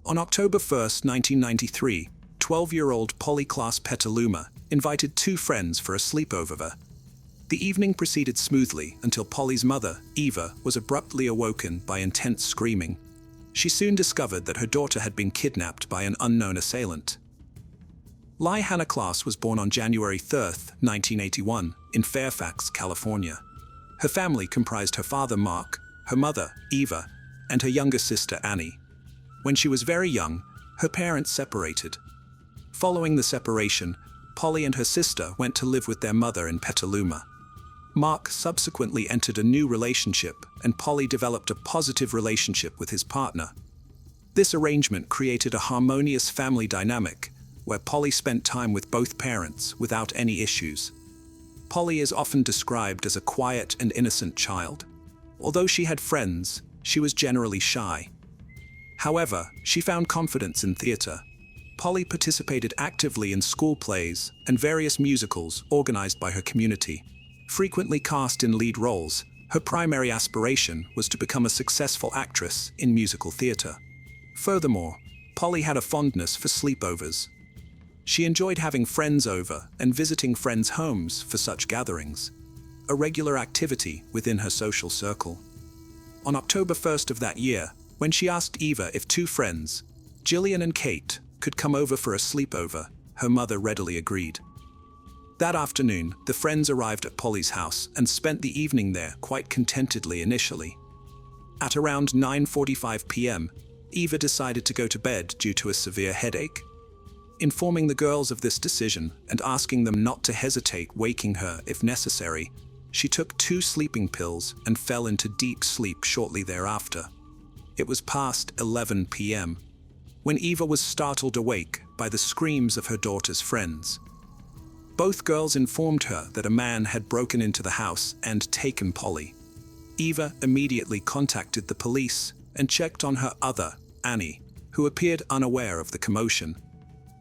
On October 1st, 1993, 12-year-old Polly Klaas Petaluma invited two friends for a sleepover. The evening proceeded smoothly until Polly's mother, Eva, was abruptly awoken by intense screaming. She soon discovered that her daughter had been kidnapped by an unknown assailant. Hannah Klaas was born on January 3, 1981, in Fairfax, California. Her family comprised her father, Mark, her mother, Eva, and her younger sister, Annie. When she was very young, her parents separated. Following the separation, Polly and her sister went to live with their mother in Petaluma. Mark subsequently entered a new relationship, and Polly developed a positive relationship with his partner. This arrangement created a harmonious family dynamic, where Polly spent time with both parents without any issues. Polly is often described as a quiet and innocent child. Although she had friends, she was generally shy. However, she found confidence in theater. Polly participated actively in school plays and various musicals organized by her community. Frequently cast in lead roles, her primary aspiration was to become a successful actress in musical theater. Furthermore, Polly had a fondness for sleepovers. She enjoyed having friends over and visiting friends' homes for such gatherings, a regular activity within her social circle. On October 1st of that year, when she asked Eva if two friends, Jillian and Kate, could come over for a sleepover, her mother readily agreed. That afternoon, the friends arrived at Polly's house and spent the evening there quite contentedly initially. At around 9:45 p.m., Eva decided to go to bed due to a severe headache. Informing the girls of this decision and asking them not to hesitate waking her if necessary, she took 2 sleeping pills and fell into deep sleep shortly thereafter. It was past 11 p.m. when Eva was startled awake by the screams of her daughter's friends. Both girls informed her that a man had broken into the house and taken Polly. Eva immediately contacted the police and checked on her other, Annie, who appeared unaware of the commotion.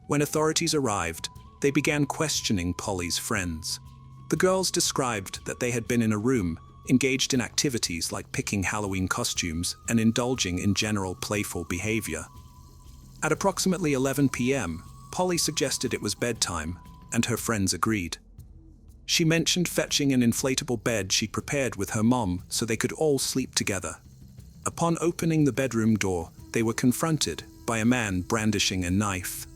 When authorities arrived, they began questioning Polly's friends. The girls described that they had been in a room, engaged in activities like picking Halloween costumes and indulging in general playful behavior. At approximately 11 p.m., Polly suggested it was bedtime, and her friends agreed. She mentioned fetching an inflatable bed she prepared with her mom so they could all sleep together. Upon opening the bedroom door, they were confronted by a man brandishing a knife.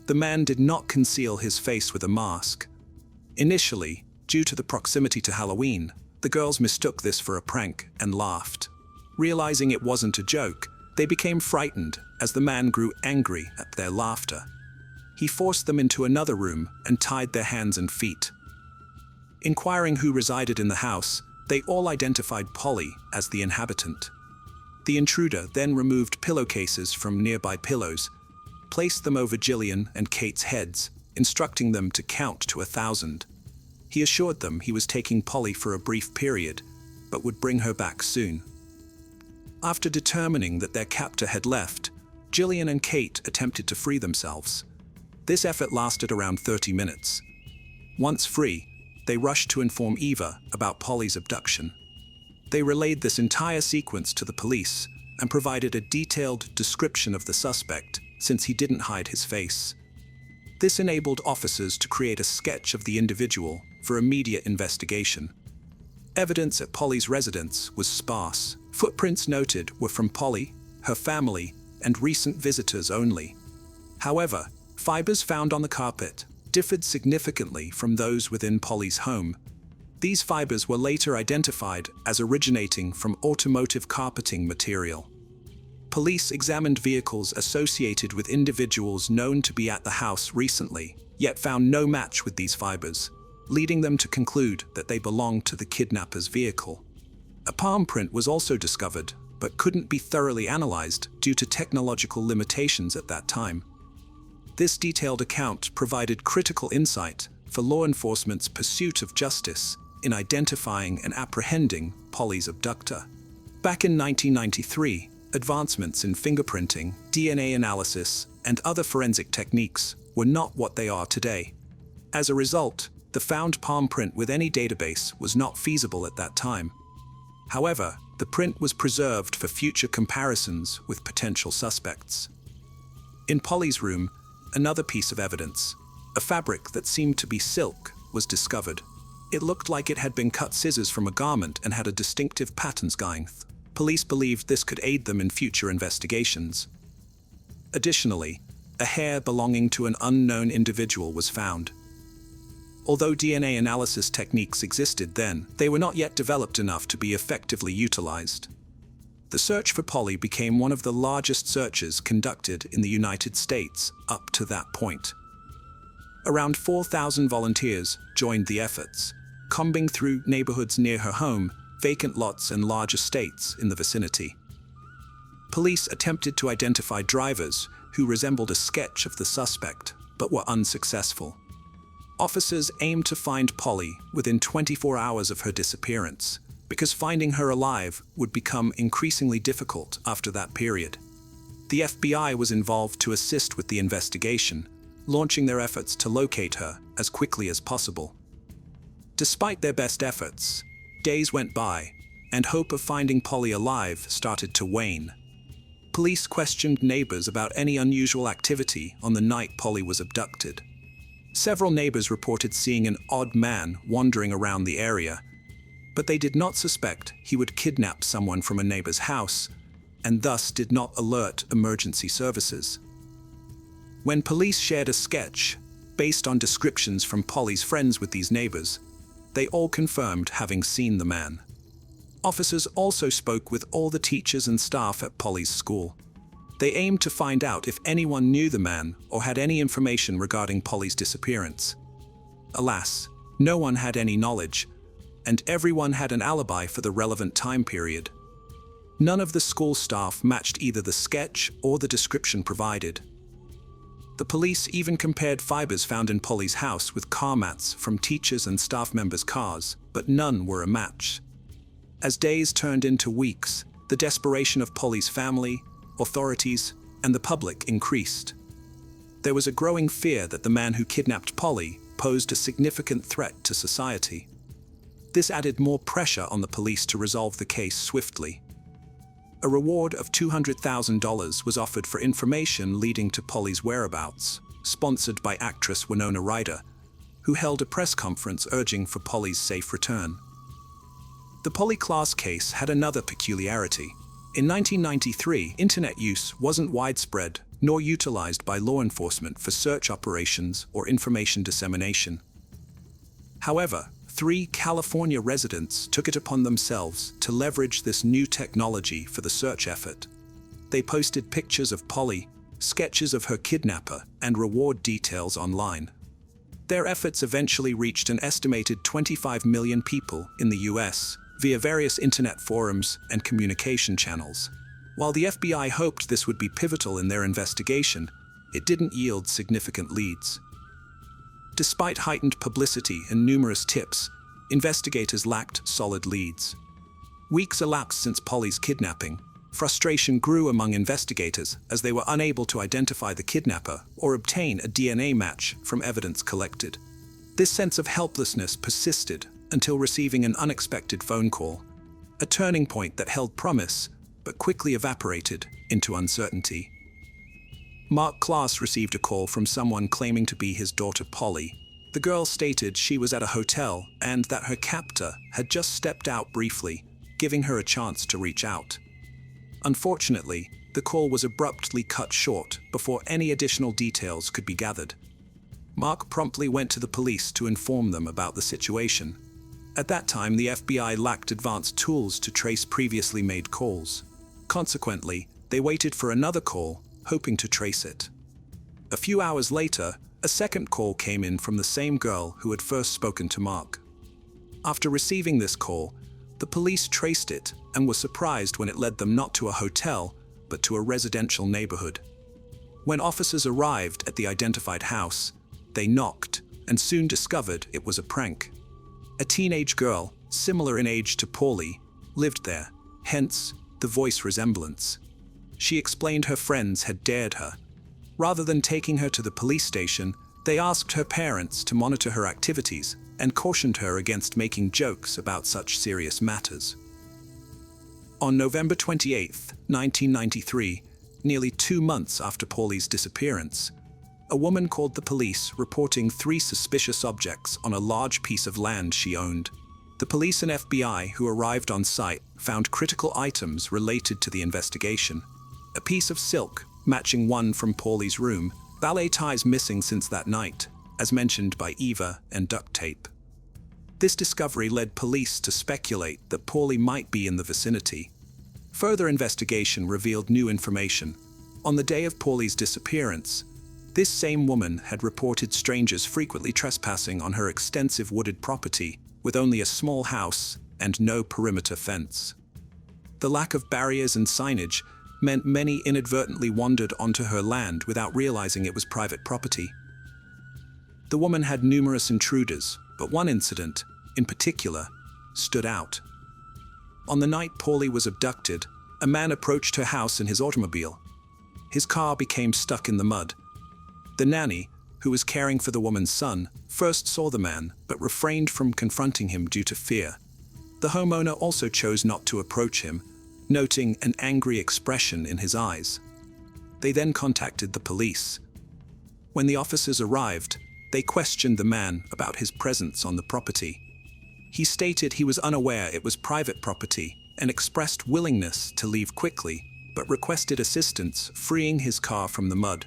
The man did not conceal his face with a mask. Initially, due to the proximity to Halloween, the girls mistook this for a prank and laughed. Realizing it wasn't a joke, they became frightened as the man grew angry at their laughter. He forced them into another room and tied their hands and feet. Inquiring who resided in the house, they all identified Polly as the inhabitant. The intruder then removed pillowcases from nearby pillows, placed them over Jillian and Kate's heads, instructing them to count to 1,000. He assured them he was taking Polly for a brief period, but would bring her back soon. After determining that their captor had left, Jillian and Kate attempted to free themselves. This effort lasted around 30 minutes. Once free, they rushed to inform Eva about Polly's abduction. They relayed this entire sequence to the police and provided a detailed description of the suspect, since he didn't hide his face. This enabled officers to create a sketch of the individual for immediate investigation. Evidence at Polly's residence was sparse. Footprints noted were from Polly, her family, and recent visitors only. However, fibers found on the carpet differed significantly from those within Polly's home. These fibers were later identified as originating from automotive carpeting material. Police examined vehicles associated with individuals known to be at the house recently, yet found no match with these fibers, leading them to conclude that they belonged to the kidnapper's vehicle. A palm print was also discovered, but couldn't be thoroughly analyzed due to technological limitations at that time. This detailed account provided critical insight for law enforcement's pursuit of justice in identifying and apprehending Polly's abductor. Back in 1993, advancements in fingerprinting, DNA analysis, and other forensic techniques were not what they are today. As a result, the found palm print with any database was not feasible at that time. However, the print was preserved for future comparisons with potential suspects. In Polly's room, another piece of evidence, a fabric that seemed to be silk, was discovered. It looked like it had been cut scissors from a garment and had a distinctive pattern's length. Police believed this could aid them in future investigations. Additionally, a hair belonging to an unknown individual was found. Although DNA analysis techniques existed then, they were not yet developed enough to be effectively utilized. The search for Polly became one of the largest searches conducted in the United States up to that point. Around 4,000 volunteers joined the efforts, combing through neighborhoods near her home, vacant lots and large estates in the vicinity. Police attempted to identify drivers who resembled a sketch of the suspect, but were unsuccessful. Officers aimed to find Polly within 24 hours of her disappearance, because finding her alive would become increasingly difficult after that period. The FBI was involved to assist with the investigation, launching their efforts to locate her as quickly as possible. Despite their best efforts, days went by, and hope of finding Polly alive started to wane. Police questioned neighbors about any unusual activity on the night Polly was abducted. Several neighbors reported seeing an odd man wandering around the area, but they did not suspect he would kidnap someone from a neighbor's house, and thus did not alert emergency services. When police shared a sketch, based on descriptions from Polly's friends with these neighbors, they all confirmed having seen the man. Officers also spoke with all the teachers and staff at Polly's school. They aimed to find out if anyone knew the man or had any information regarding Polly's disappearance. Alas, no one had any knowledge, and everyone had an alibi for the relevant time period. None of the school staff matched either the sketch or the description provided. The police even compared fibers found in Polly's house with car mats from teachers' and staff members' cars, but none were a match. As days turned into weeks, the desperation of Polly's family, authorities, and the public increased. There was a growing fear that the man who kidnapped Polly posed a significant threat to society. This added more pressure on the police to resolve the case swiftly. A reward of $200,000 was offered for information leading to Polly's whereabouts, sponsored by actress Winona Ryder, who held a press conference urging for Polly's safe return. The Polly Klaas case had another peculiarity. In 1993, internet use wasn't widespread nor utilized by law enforcement for search operations or information dissemination. However, 3 California residents took it upon themselves to leverage this new technology for the search effort. They posted pictures of Polly, sketches of her kidnapper, and reward details online. Their efforts eventually reached an estimated 25 million people in the US via various internet forums and communication channels. While the FBI hoped this would be pivotal in their investigation, it didn't yield significant leads. Despite heightened publicity and numerous tips, investigators lacked solid leads. Weeks elapsed since Polly's kidnapping. Frustration grew among investigators as they were unable to identify the kidnapper or obtain a DNA match from evidence collected. This sense of helplessness persisted until receiving an unexpected phone call, a turning point that held promise but quickly evaporated into uncertainty. Mark Klaas received a call from someone claiming to be his daughter Polly. The girl stated she was at a hotel and that her captor had just stepped out briefly, giving her a chance to reach out. Unfortunately, the call was abruptly cut short before any additional details could be gathered. Mark promptly went to the police to inform them about the situation. At that time, the FBI lacked advanced tools to trace previously made calls. Consequently, they waited for another call, hoping to trace it. A few hours later, a second call came in from the same girl who had first spoken to Mark. After receiving this call, the police traced it and were surprised when it led them not to a hotel, but to a residential neighborhood. When officers arrived at the identified house, they knocked and soon discovered it was a prank. A teenage girl, similar in age to Polly, lived there, hence the voice resemblance. She explained her friends had dared her. Rather than taking her to the police station, they asked her parents to monitor her activities and cautioned her against making jokes about such serious matters. On November 28, 1993, nearly 2 months after Polly's disappearance, a woman called the police reporting 3 suspicious objects on a large piece of land she owned. The police and FBI who arrived on site found critical items related to the investigation. A piece of silk, matching one from Polly's room, ballet ties missing since that night, as mentioned by Eva, and duct tape. This discovery led police to speculate that Polly might be in the vicinity. Further investigation revealed new information. On the day of Polly's disappearance, this same woman had reported strangers frequently trespassing on her extensive wooded property, with only a small house and no perimeter fence. The lack of barriers and signage meant many inadvertently wandered onto her land without realizing it was private property. The woman had numerous intruders, but one incident, in particular, stood out. On the night Polly was abducted, a man approached her house in his automobile. His car became stuck in the mud. The nanny, who was caring for the woman's son, first saw the man, but refrained from confronting him due to fear. The homeowner also chose not to approach him, noting an angry expression in his eyes. They then contacted the police. When the officers arrived, they questioned the man about his presence on the property. He stated he was unaware it was private property and expressed willingness to leave quickly, but requested assistance freeing his car from the mud.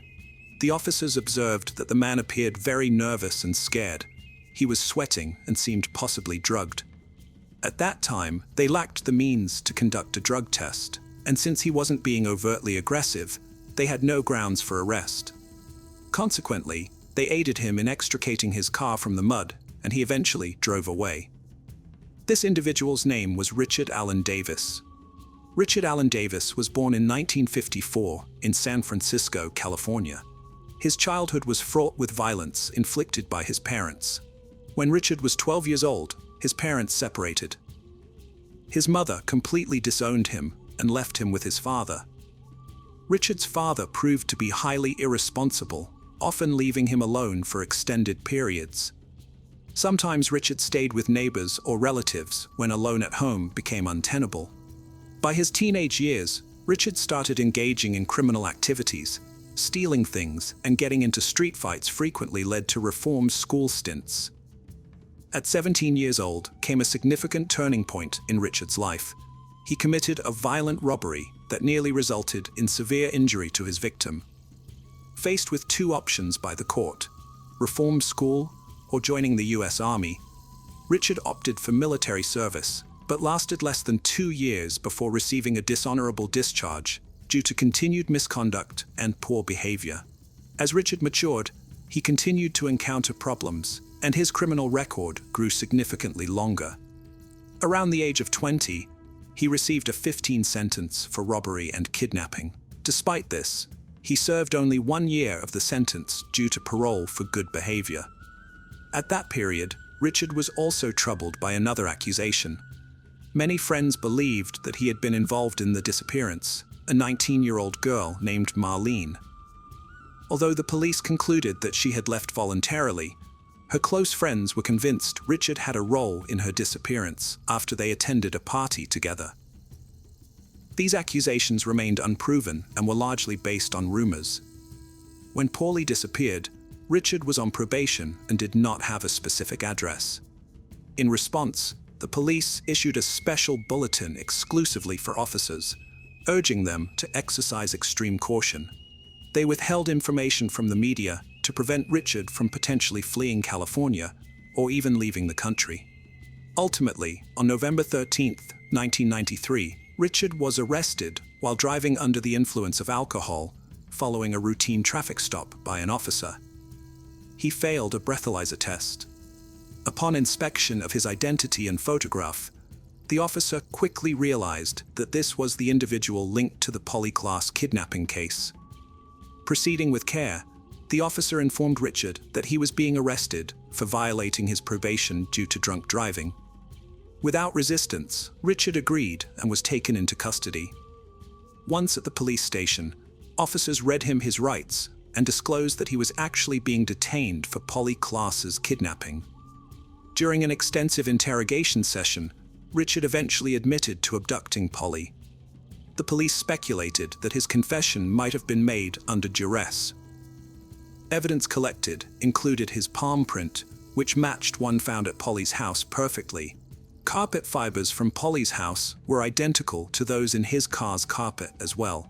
The officers observed that the man appeared very nervous and scared. He was sweating and seemed possibly drugged. At that time, they lacked the means to conduct a drug test, and since he wasn't being overtly aggressive, they had no grounds for arrest. Consequently, they aided him in extricating his car from the mud, and he eventually drove away. This individual's name was Richard Allen Davis. Richard Allen Davis was born in 1954 in San Francisco, California. His childhood was fraught with violence inflicted by his parents. When Richard was 12 years old, his parents separated. His mother completely disowned him and left him with his father. Richard's father proved to be highly irresponsible, often leaving him alone for extended periods. Sometimes Richard stayed with neighbors or relatives when alone at home became untenable. By his teenage years, Richard started engaging in criminal activities. Stealing things and getting into street fights frequently led to reform school stints. At 17 years old came a significant turning point in Richard's life. He committed a violent robbery that nearly resulted in severe injury to his victim. Faced with 2 options by the court, reform school or joining the U.S. Army, Richard opted for military service, but lasted less than 2 years before receiving a dishonorable discharge due to continued misconduct and poor behavior. As Richard matured, he continued to encounter problems, and his criminal record grew significantly longer. Around the age of 20, he received a 15 sentence for robbery and kidnapping. Despite this, he served only 1 year of the sentence due to parole for good behavior. At that period, Richard was also troubled by another accusation. Many friends believed that he had been involved in the disappearance, a 19-year-old girl named Marlene. Although the police concluded that she had left voluntarily, her close friends were convinced Richard had a role in her disappearance after they attended a party together. These accusations remained unproven and were largely based on rumors. When Polly disappeared, Richard was on probation and did not have a specific address. In response, the police issued a special bulletin exclusively for officers, urging them to exercise extreme caution. They withheld information from the media to prevent Richard from potentially fleeing California or even leaving the country. Ultimately, on November 13, 1993, Richard was arrested while driving under the influence of alcohol following a routine traffic stop by an officer. He failed a breathalyzer test. Upon inspection of his identity and photograph, the officer quickly realized that this was the individual linked to the Polly Klaas kidnapping case. Proceeding with care, the officer informed Richard that he was being arrested for violating his probation due to drunk driving. Without resistance, Richard agreed and was taken into custody. Once at the police station, officers read him his rights and disclosed that he was actually being detained for Polly Klaas's kidnapping. During an extensive interrogation session, Richard eventually admitted to abducting Polly, the police speculated that his confession might have been made under duress. Evidence collected included his palm print, which matched one found at Polly's house perfectly. Carpet fibers from Polly's house were identical to those in his car's carpet as well.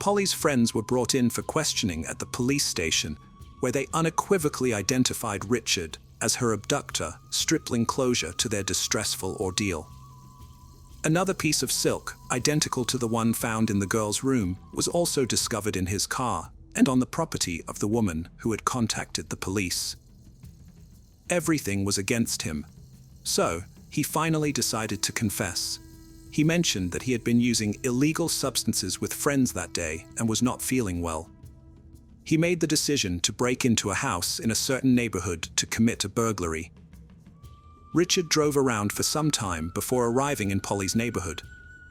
Polly's friends were brought in for questioning at the police station, where they unequivocally identified Richard as her abductor, stripling closure to their distressful ordeal. Another piece of silk, identical to the one found in the girl's room, was also discovered in his car and on the property of the woman who had contacted the police. Everything was against him. So, he finally decided to confess. He mentioned that he had been using illegal substances with friends that day and was not feeling well. He made the decision to break into a house in a certain neighborhood to commit a burglary. Richard drove around for some time before arriving in Polly's neighborhood.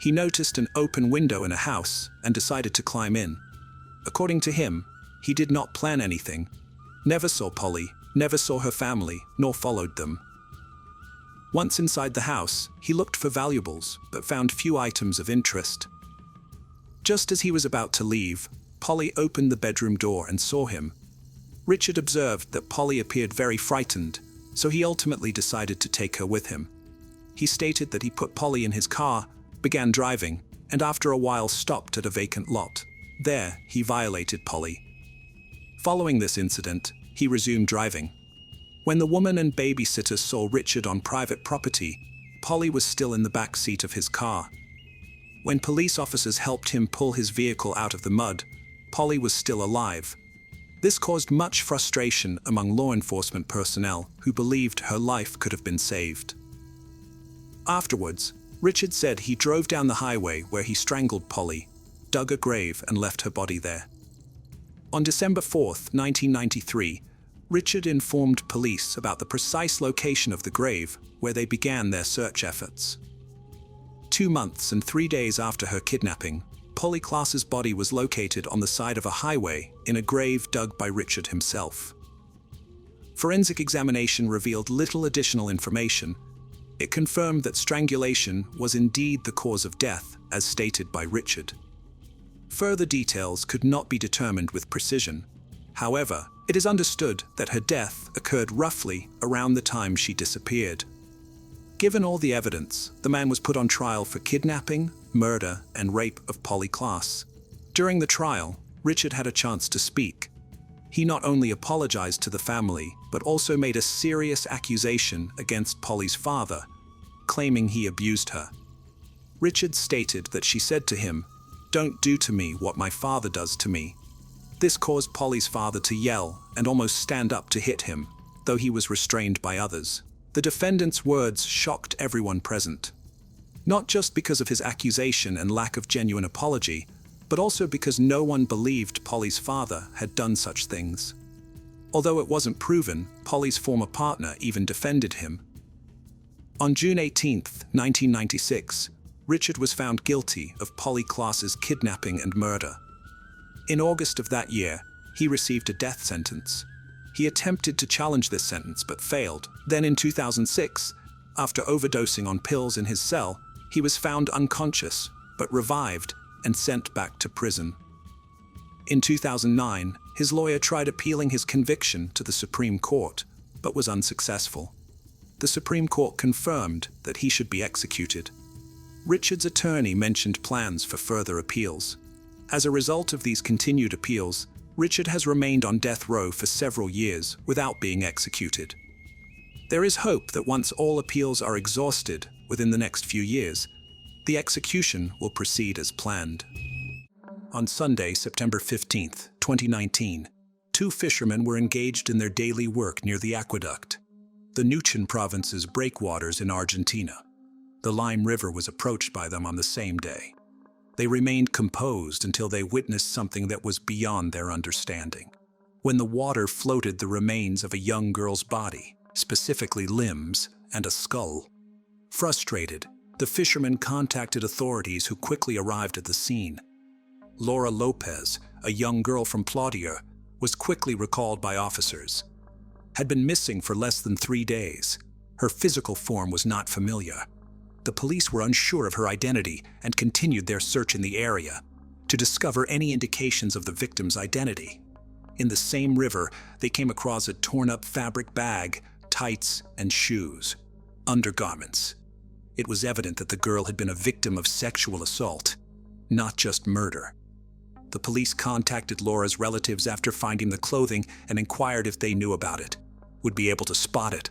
He noticed an open window in a house and decided to climb in. According to him, he did not plan anything, never saw Polly, never saw her family, nor followed them. Once inside the house, he looked for valuables, but found few items of interest. Just as he was about to leave, Polly opened the bedroom door and saw him. Richard observed that Polly appeared very frightened, so he ultimately decided to take her with him. He stated that he put Polly in his car, began driving, and after a while stopped at a vacant lot. There, he violated Polly. Following this incident, he resumed driving. When the woman and babysitter saw Richard on private property, Polly was still in the back seat of his car. When police officers helped him pull his vehicle out of the mud, Polly was still alive. This caused much frustration among law enforcement personnel who believed her life could have been saved. Afterwards, Richard said he drove down the highway where he strangled Polly, dug a grave and left her body there. On December 4, 1993, Richard informed police about the precise location of the grave where they began their search efforts. 2 months and 3 days after her kidnapping, Polly Klaas's body was located on the side of a highway in a grave dug by Richard himself. Forensic examination revealed little additional information. It confirmed that strangulation was indeed the cause of death, as stated by Richard. Further details could not be determined with precision. However, it is understood that her death occurred roughly around the time she disappeared. Given all the evidence, the man was put on trial for kidnapping, murder, and rape of Polly Klaas. During the trial, Richard had a chance to speak. He not only apologized to the family, but also made a serious accusation against Polly's father, claiming he abused her. Richard stated that she said to him, "Don't do to me what my father does to me." This caused Polly's father to yell and almost stand up to hit him, though he was restrained by others. The defendant's words shocked everyone present. Not just because of his accusation and lack of genuine apology, but also because no one believed Polly's father had done such things. Although it wasn't proven, Polly's former partner even defended him. On June 18, 1996, Richard was found guilty of Polly Klaas's kidnapping and murder. In August of that year, he received a death sentence. He attempted to challenge this sentence but failed. Then in 2006, after overdosing on pills in his cell, he was found unconscious but revived and sent back to prison. In 2009, his lawyer tried appealing his conviction to the Supreme Court, but was unsuccessful. The Supreme Court confirmed that he should be executed. Richard's attorney mentioned plans for further appeals. As a result of these continued appeals, Richard has remained on death row for several years without being executed. There is hope that once all appeals are exhausted within the next few years, the execution will proceed as planned. On Sunday, September 15, 2019, 2 fishermen were engaged in their daily work near the aqueduct, the Neuquén province's breakwaters in Argentina. The Lime River was approached by them on the same day. They remained composed until they witnessed something that was beyond their understanding. When the water floated the remains of a young girl's body, specifically limbs and a skull. Frustrated, the fishermen contacted authorities who quickly arrived at the scene. Laura Lopez, a young girl from Plaudier, was quickly recalled by officers. Had been missing for less than 3 days. Her physical form was not familiar. The police were unsure of her identity and continued their search in the area to discover any indications of the victim's identity. In the same river, they came across a torn-up fabric bag, tights, and shoes. Undergarments. It was evident that the girl had been a victim of sexual assault, not just murder. The police contacted Laura's relatives after finding the clothing and inquired if they knew about it, would be able to spot it.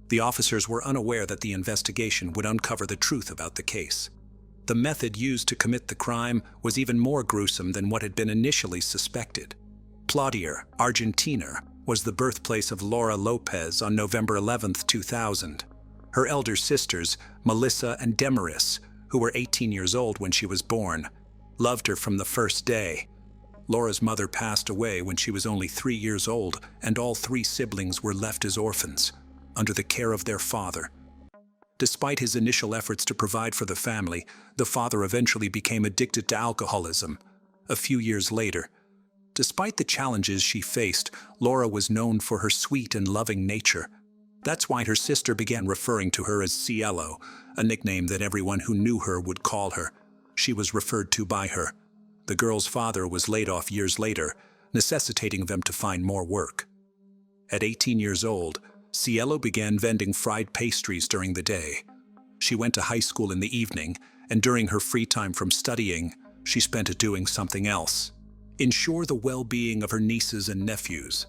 The officers were unaware that the investigation would uncover the truth about the case. The method used to commit the crime was even more gruesome than what had been initially suspected. Platier, Argentina, was the birthplace of Laura Lopez on November 11, 2000. Her elder sisters, Melissa and Demaris, who were 18 years old when she was born, loved her from the first day. Laura's mother passed away when she was only 3 years old, and all 3 siblings were left as orphans, under the care of their father. Despite his initial efforts to provide for the family, the father eventually became addicted to alcoholism. A few years later, despite the challenges she faced, Laura was known for her sweet and loving nature. That's why her sister began referring to her as Cielo, a nickname that everyone who knew her would call her. She was referred to by her. The girl's father was laid off years later, necessitating them to find more work. At 18 years old, Cielo began vending fried pastries during the day. She went to high school in the evening, and during her free time from studying, she spent it doing something else. Ensure the well-being of her nieces and nephews.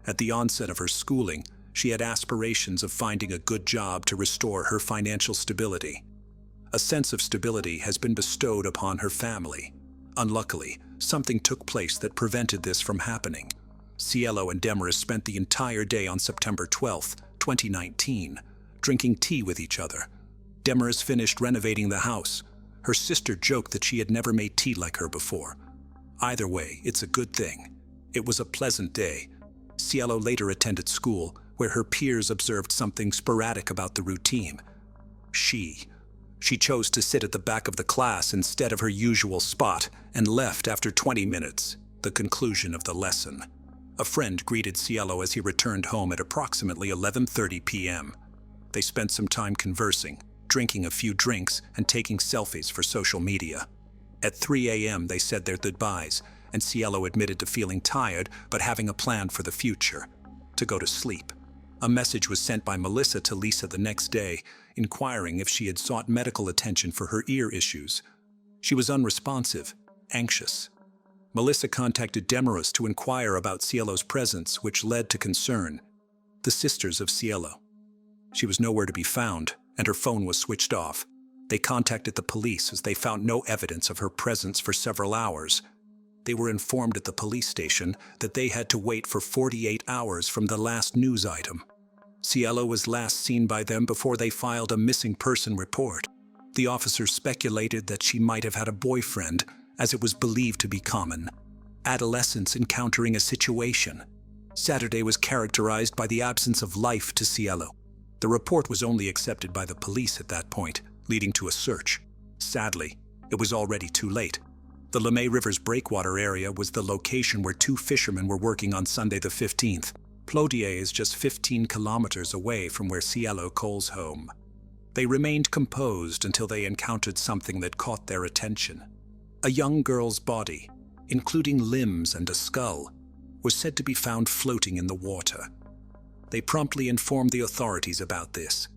At the onset of her schooling, she had aspirations of finding a good job to restore her financial stability. A sense of stability has been bestowed upon her family. Unluckily, something took place that prevented this from happening. Cielo and Demaris spent the entire day on September 12, 2019, drinking tea with each other. Demaris finished renovating the house. Her sister joked that she had never made tea like her before. Either way, it's a good thing. It was a pleasant day. Cielo later attended school, where her peers observed something sporadic about the routine. She chose to sit at the back of the class instead of her usual spot and left after 20 minutes, the conclusion of the lesson. A friend greeted Cielo as he returned home at approximately 11:30 p.m. They spent some time conversing, drinking a few drinks, and taking selfies for social media. At 3 a.m. they said their goodbyes, and Cielo admitted to feeling tired but having a plan for the future, to go to sleep. A message was sent by Melissa to Lisa the next day, inquiring if she had sought medical attention for her ear issues. She was unresponsive, anxious. Melissa contacted Demaris to inquire about Cielo's presence, which led to concern. The sisters of Cielo. She was nowhere to be found, and her phone was switched off. They contacted the police as they found no evidence of her presence for several hours. They were informed at the police station that they had to wait for 48 hours from the last news item. Cielo was last seen by them before they filed a missing person report. The officers speculated that she might have had a boyfriend, as it was believed to be common. Adolescents encountering a situation. Saturday was characterized by the absence of life to Cielo. The report was only accepted by the police at that point, leading to a search. Sadly, it was already too late. The Lemay River's breakwater area was the location where 2 fishermen were working on Sunday the 15th. Platier is just 15 kilometers away from where Cielo calls home. They remained composed until they encountered something that caught their attention. A young girl's body, including limbs and a skull, was said to be found floating in the water. They promptly informed the authorities about this.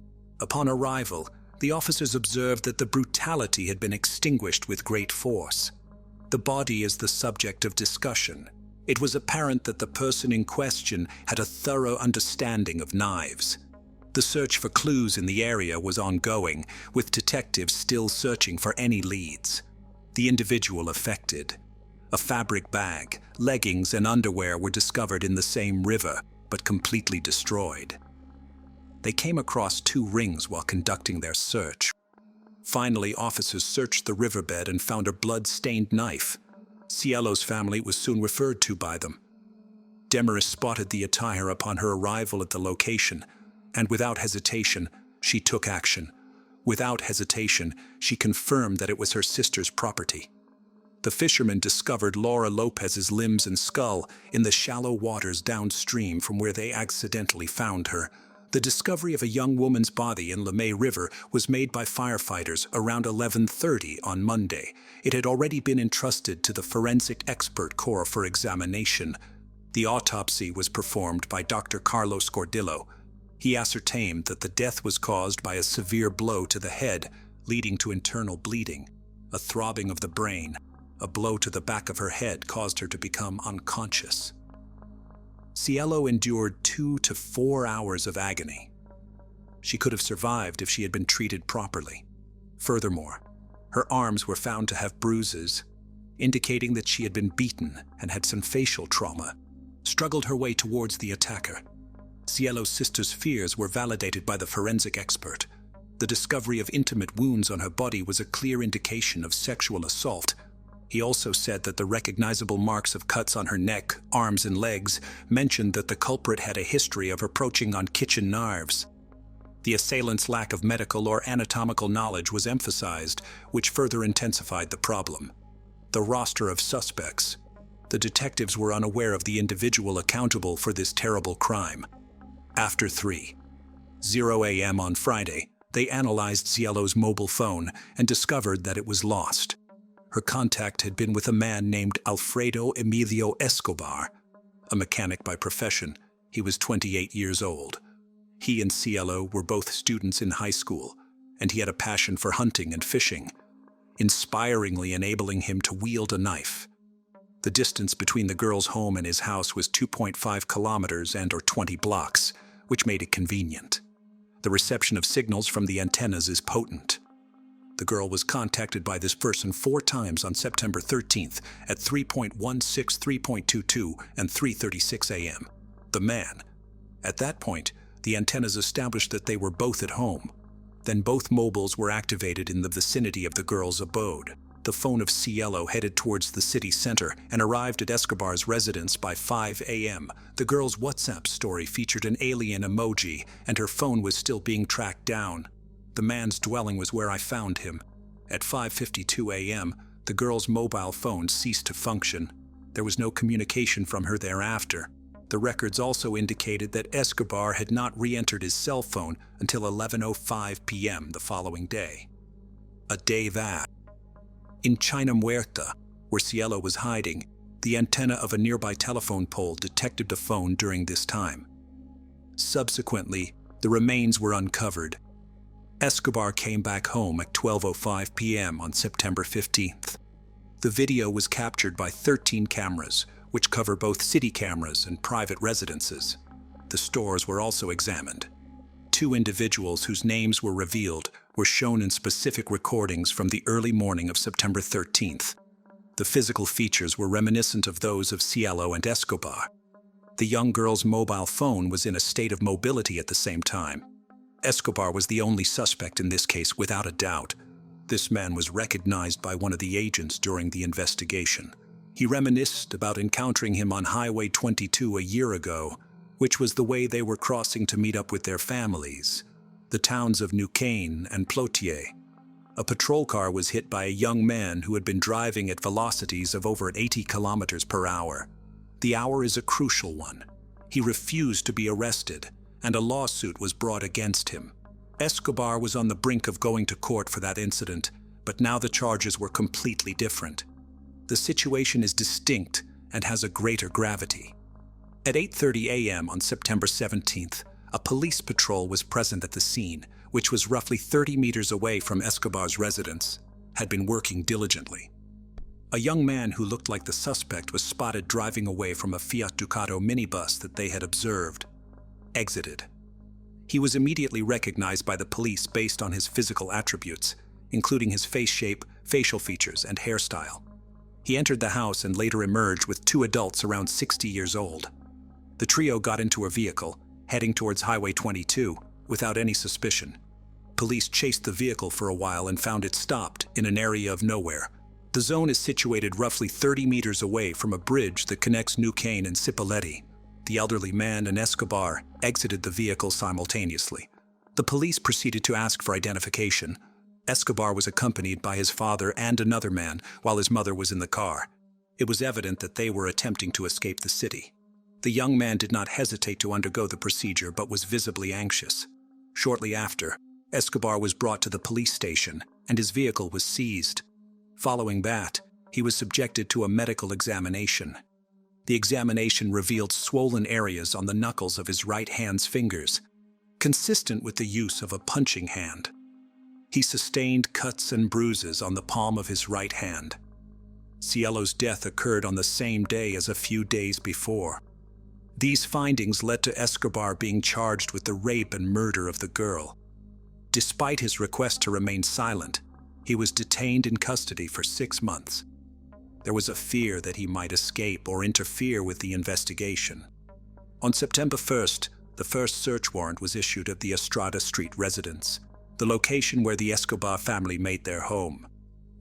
Upon arrival, the officers observed that the brutality had been extinguished with great force. The body is the subject of discussion. It was apparent that the person in question had a thorough understanding of knives. The search for clues in the area was ongoing, with detectives still searching for any leads. The individual affected. A fabric bag, leggings, and underwear were discovered in the same river, but completely destroyed. They came across 2 rings while conducting their search. Finally, officers searched the riverbed and found a blood-stained knife. Cielo's family was soon referred to by them. Demaris spotted the attire upon her arrival at the location, and without hesitation, she took action. Without hesitation, she confirmed that it was her sister's property. The fishermen discovered Laura Lopez's limbs and skull in the shallow waters downstream from where they accidentally found her. The discovery of a young woman's body in Lemay River was made by firefighters around 11:30 on Monday. It had already been entrusted to the Forensic Expert Corps for examination. The autopsy was performed by Dr. Carlos Gordillo. He ascertained that the death was caused by a severe blow to the head, leading to internal bleeding, a throbbing of the brain. A blow to the back of her head caused her to become unconscious. Cielo endured 2 to 4 hours of agony. She could have survived if she had been treated properly. Furthermore, her arms were found to have bruises, indicating that she had been beaten and had some facial trauma, struggled her way towards the attacker. Cielo's sister's fears were validated by the forensic expert. The discovery of intimate wounds on her body was a clear indication of sexual assault. He also said that the recognizable marks of cuts on her neck, arms, and legs mentioned that the culprit had a history of approaching on kitchen knives. The assailant's lack of medical or anatomical knowledge was emphasized, which further intensified the problem. The roster of suspects. The detectives were unaware of the individual accountable for this terrible crime. After 3:00 a.m. on Friday, they analyzed Cielo's mobile phone and discovered that it was lost. Her contact had been with a man named Alfredo Emilio Escobar, a mechanic by profession. He was 28 years old. He and Cielo were both students in high school, and he had a passion for hunting and fishing, inspiringly enabling him to wield a knife. The distance between the girl's home and his house was 2.5 kilometers and/or 20 blocks, which made it convenient. The reception of signals from the antennas is potent. The girl was contacted by this person 4 times on September 13th at 3.16, 3.22, and 3:36 a.m. The man. At that point, the antennas established that they were both at home. Then both mobiles were activated in the vicinity of the girl's abode. The phone of Cielo headed towards the city center and arrived at Escobar's residence by 5 a.m. The girl's WhatsApp story featured an alien emoji, and her phone was still being tracked down. The man's dwelling was where I found him. At 5:52 a.m., the girl's mobile phone ceased to function. There was no communication from her thereafter. The records also indicated that Escobar had not re-entered his cell phone until 11:05 p.m. the following day. A day that. In China Muerta, where Cielo was hiding, the antenna of a nearby telephone pole detected the phone during this time. Subsequently, the remains were uncovered. Escobar came back home at 12:05 p.m. on September 15th. The video was captured by 13 cameras, which cover both city cameras and private residences. The stores were also examined. 2 individuals whose names were revealed were shown in specific recordings from the early morning of September 13th. The physical features were reminiscent of those of Cielo and Escobar. The young girl's mobile phone was in a state of mobility at the same time. Escobar was the only suspect in this case without a doubt. This man was recognized by one of the agents during the investigation. He reminisced about encountering him on Highway 22 a year ago, which was the way they were crossing to meet up with their families, the towns of New Cane and Plotier. A patrol car was hit by a young man who had been driving at velocities of over 80 kilometers per hour. The hour is a crucial one. He refused to be arrested, and a lawsuit was brought against him. Escobar was on the brink of going to court for that incident, but now the charges were completely different. The situation is distinct and has a greater gravity. At 8:30 a.m. on September 17th, a police patrol was present at the scene, which was roughly 30 meters away from Escobar's residence, had been working diligently. A young man who looked like the suspect was spotted driving away from a Fiat Ducato minibus that they had observed. Exited. He was immediately recognized by the police based on his physical attributes, including his face shape, facial features, and hairstyle. He entered the house and later emerged with 2 adults around 60 years old. The trio got into a vehicle, heading towards Highway 22, without any suspicion. Police chased the vehicle for a while and found it stopped in an area of nowhere. The zone is situated roughly 30 meters away from a bridge that connects New Cane and Cipolletti. The elderly man and Escobar exited the vehicle simultaneously. The police proceeded to ask for identification. Escobar was accompanied by his father and another man, while his mother was in the car. It was evident that they were attempting to escape the city. The young man did not hesitate to undergo the procedure but was visibly anxious. Shortly after, Escobar was brought to the police station and his vehicle was seized. Following that, he was subjected to a medical examination. The examination revealed swollen areas on the knuckles of his right hand's fingers, consistent with the use of a punching hand. He sustained cuts and bruises on the palm of his right hand. Cielo's death occurred on the same day as a few days before. These findings led to Escobar being charged with the rape and murder of the girl. Despite his request to remain silent, he was detained in custody for 6 months. There was a fear that he might escape or interfere with the investigation. On September 1st, the first search warrant was issued at the Estrada Street residence, the location where the Escobar family made their home.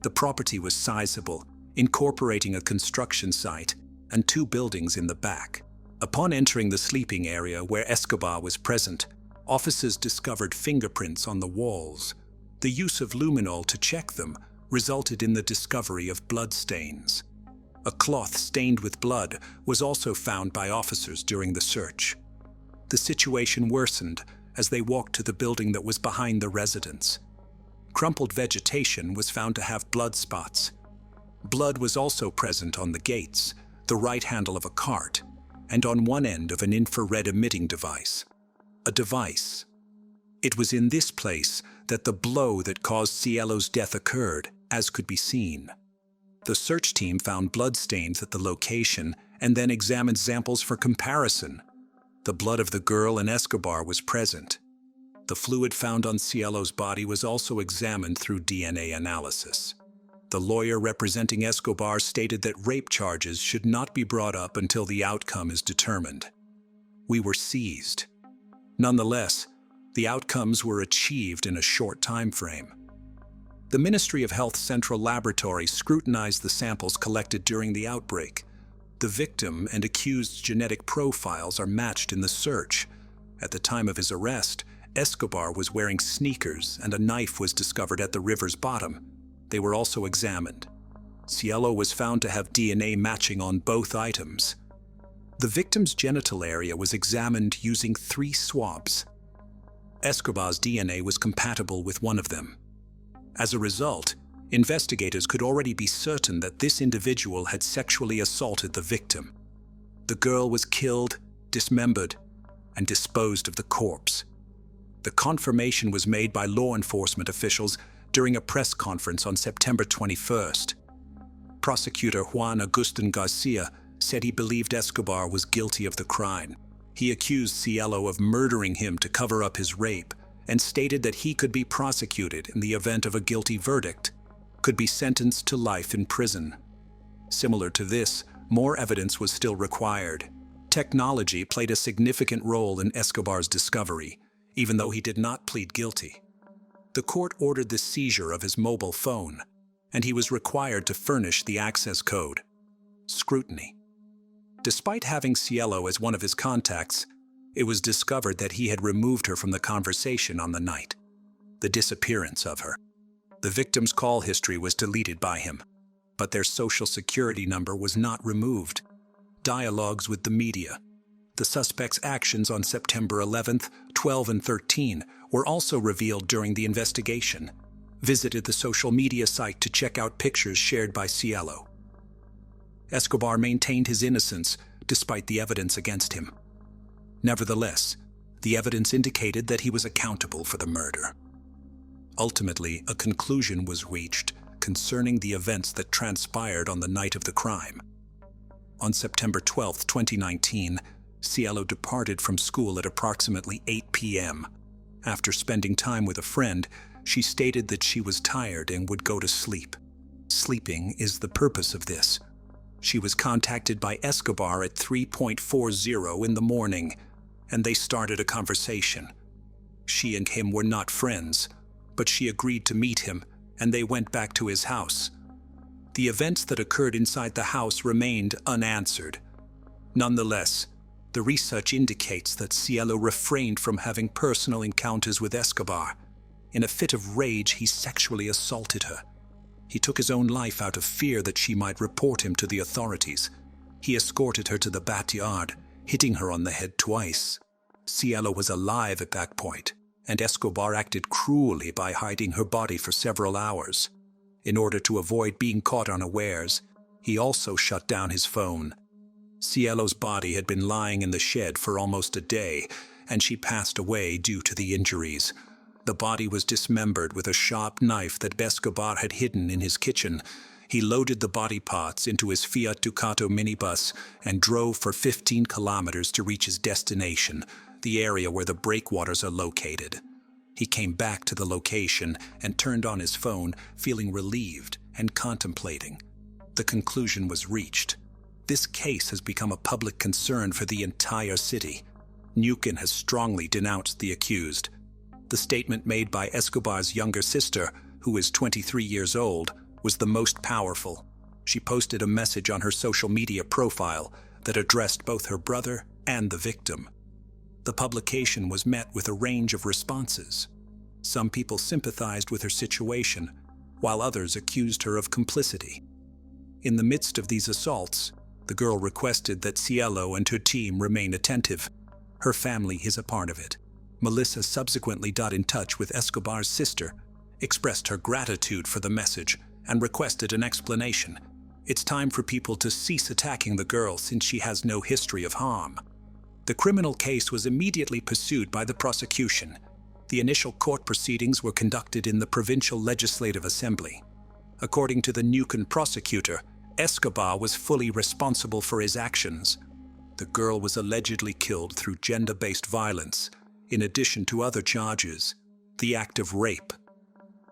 The property was sizable, incorporating a construction site and 2 buildings in the back. Upon entering the sleeping area where Escobar was present, officers discovered fingerprints on the walls. The use of luminol to check them resulted in the discovery of bloodstains. A cloth stained with blood was also found by officers during the search. The situation worsened as they walked to the building that was behind the residence. Crumpled vegetation was found to have blood spots. Blood was also present on the gates, the right handle of a cart, and on one end of an infrared emitting device. A device. It was in this place that the blow that caused Cielo's death occurred, as could be seen. The search team found bloodstains at the location and then examined samples for comparison. The blood of the girl and Escobar was present. The fluid found on Cielo's body was also examined through DNA analysis. The lawyer representing Escobar stated that rape charges should not be brought up until the outcome is determined. We were seized. Nonetheless, the outcomes were achieved in a short time frame. The Ministry of Health Central Laboratory scrutinized the samples collected during the outbreak. The victim and accused's genetic profiles are matched in the search. At the time of his arrest, Escobar was wearing sneakers and a knife was discovered at the river's bottom. They were also examined. Cielo was found to have DNA matching on both items. The victim's genital area was examined using 3 swabs. Escobar's DNA was compatible with one of them. As a result, investigators could already be certain that this individual had sexually assaulted the victim. The girl was killed, dismembered, and disposed of the corpse. The confirmation was made by law enforcement officials during a press conference on September 21st. Prosecutor Juan Agustin Garcia said he believed Escobar was guilty of the crime. He accused Cielo of murdering him to cover up his rape and stated that he could be prosecuted in the event of a guilty verdict, could be sentenced to life in prison. Similar to this, more evidence was still required. Technology played a significant role in Escobar's discovery, even though he did not plead guilty. The court ordered the seizure of his mobile phone, and he was required to furnish the access code. Scrutiny. Despite having Cielo as one of his contacts, it was discovered that he had removed her from the conversation on the night. The disappearance of her. The victim's call history was deleted by him, but their social security number was not removed. Dialogues with the media. The suspect's actions on September 11th, 12, and 13 were also revealed during the investigation. Visited the social media site to check out pictures shared by Cielo. Escobar maintained his innocence despite the evidence against him. Nevertheless, the evidence indicated that he was accountable for the murder. Ultimately, a conclusion was reached concerning the events that transpired on the night of the crime. On September 12, 2019, Cielo departed from school at approximately 8 p.m. After spending time with a friend, she stated that she was tired and would go to sleep. Sleeping is the purpose of this. She was contacted by Escobar at 3:40 in the morning, and they started a conversation. She and him were not friends, but she agreed to meet him, and they went back to his house. The events that occurred inside the house remained unanswered. Nonetheless, the research indicates that Cielo refrained from having personal encounters with Escobar. In a fit of rage, he sexually assaulted her. He took his own life out of fear that she might report him to the authorities. He escorted her to the backyard hitting her on the head twice. Cielo was alive at that point, and Escobar acted cruelly by hiding her body for several hours. In order to avoid being caught unawares, he also shut down his phone. Cielo's body had been lying in the shed for almost a day, and she passed away due to the injuries. The body was dismembered with a sharp knife that Escobar had hidden in his kitchen. He loaded the body parts into his Fiat Ducato minibus and drove for 15 kilometers to reach his destination, the area where the breakwaters are located. He came back to the location and turned on his phone, feeling relieved and contemplating. The conclusion was reached. This case has become a public concern for the entire city. Neuquén has strongly denounced the accused. The statement made by Escobar's younger sister, who is 23 years old, was the most powerful. She posted a message on her social media profile that addressed both her brother and the victim. The publication was met with a range of responses. Some people sympathized with her situation, while others accused her of complicity. In the midst of these assaults, the girl requested that Cielo and her team remain attentive. Her family is a part of it. Melissa subsequently got in touch with Escobar's sister, expressed her gratitude for the message, and requested an explanation. It's time for people to cease attacking the girl since she has no history of harm. The criminal case was immediately pursued by the prosecution. The initial court proceedings were conducted in the Provincial Legislative Assembly. According to the Neuquén prosecutor, Escobar was fully responsible for his actions. The girl was allegedly killed through gender-based violence, in addition to other charges, the act of rape.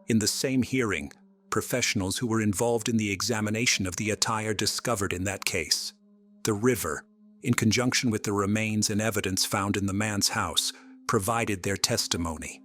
In the same hearing, professionals who were involved in the examination of the attire discovered in that case. The river, in conjunction with the remains and evidence found in the man's house, provided their testimonies.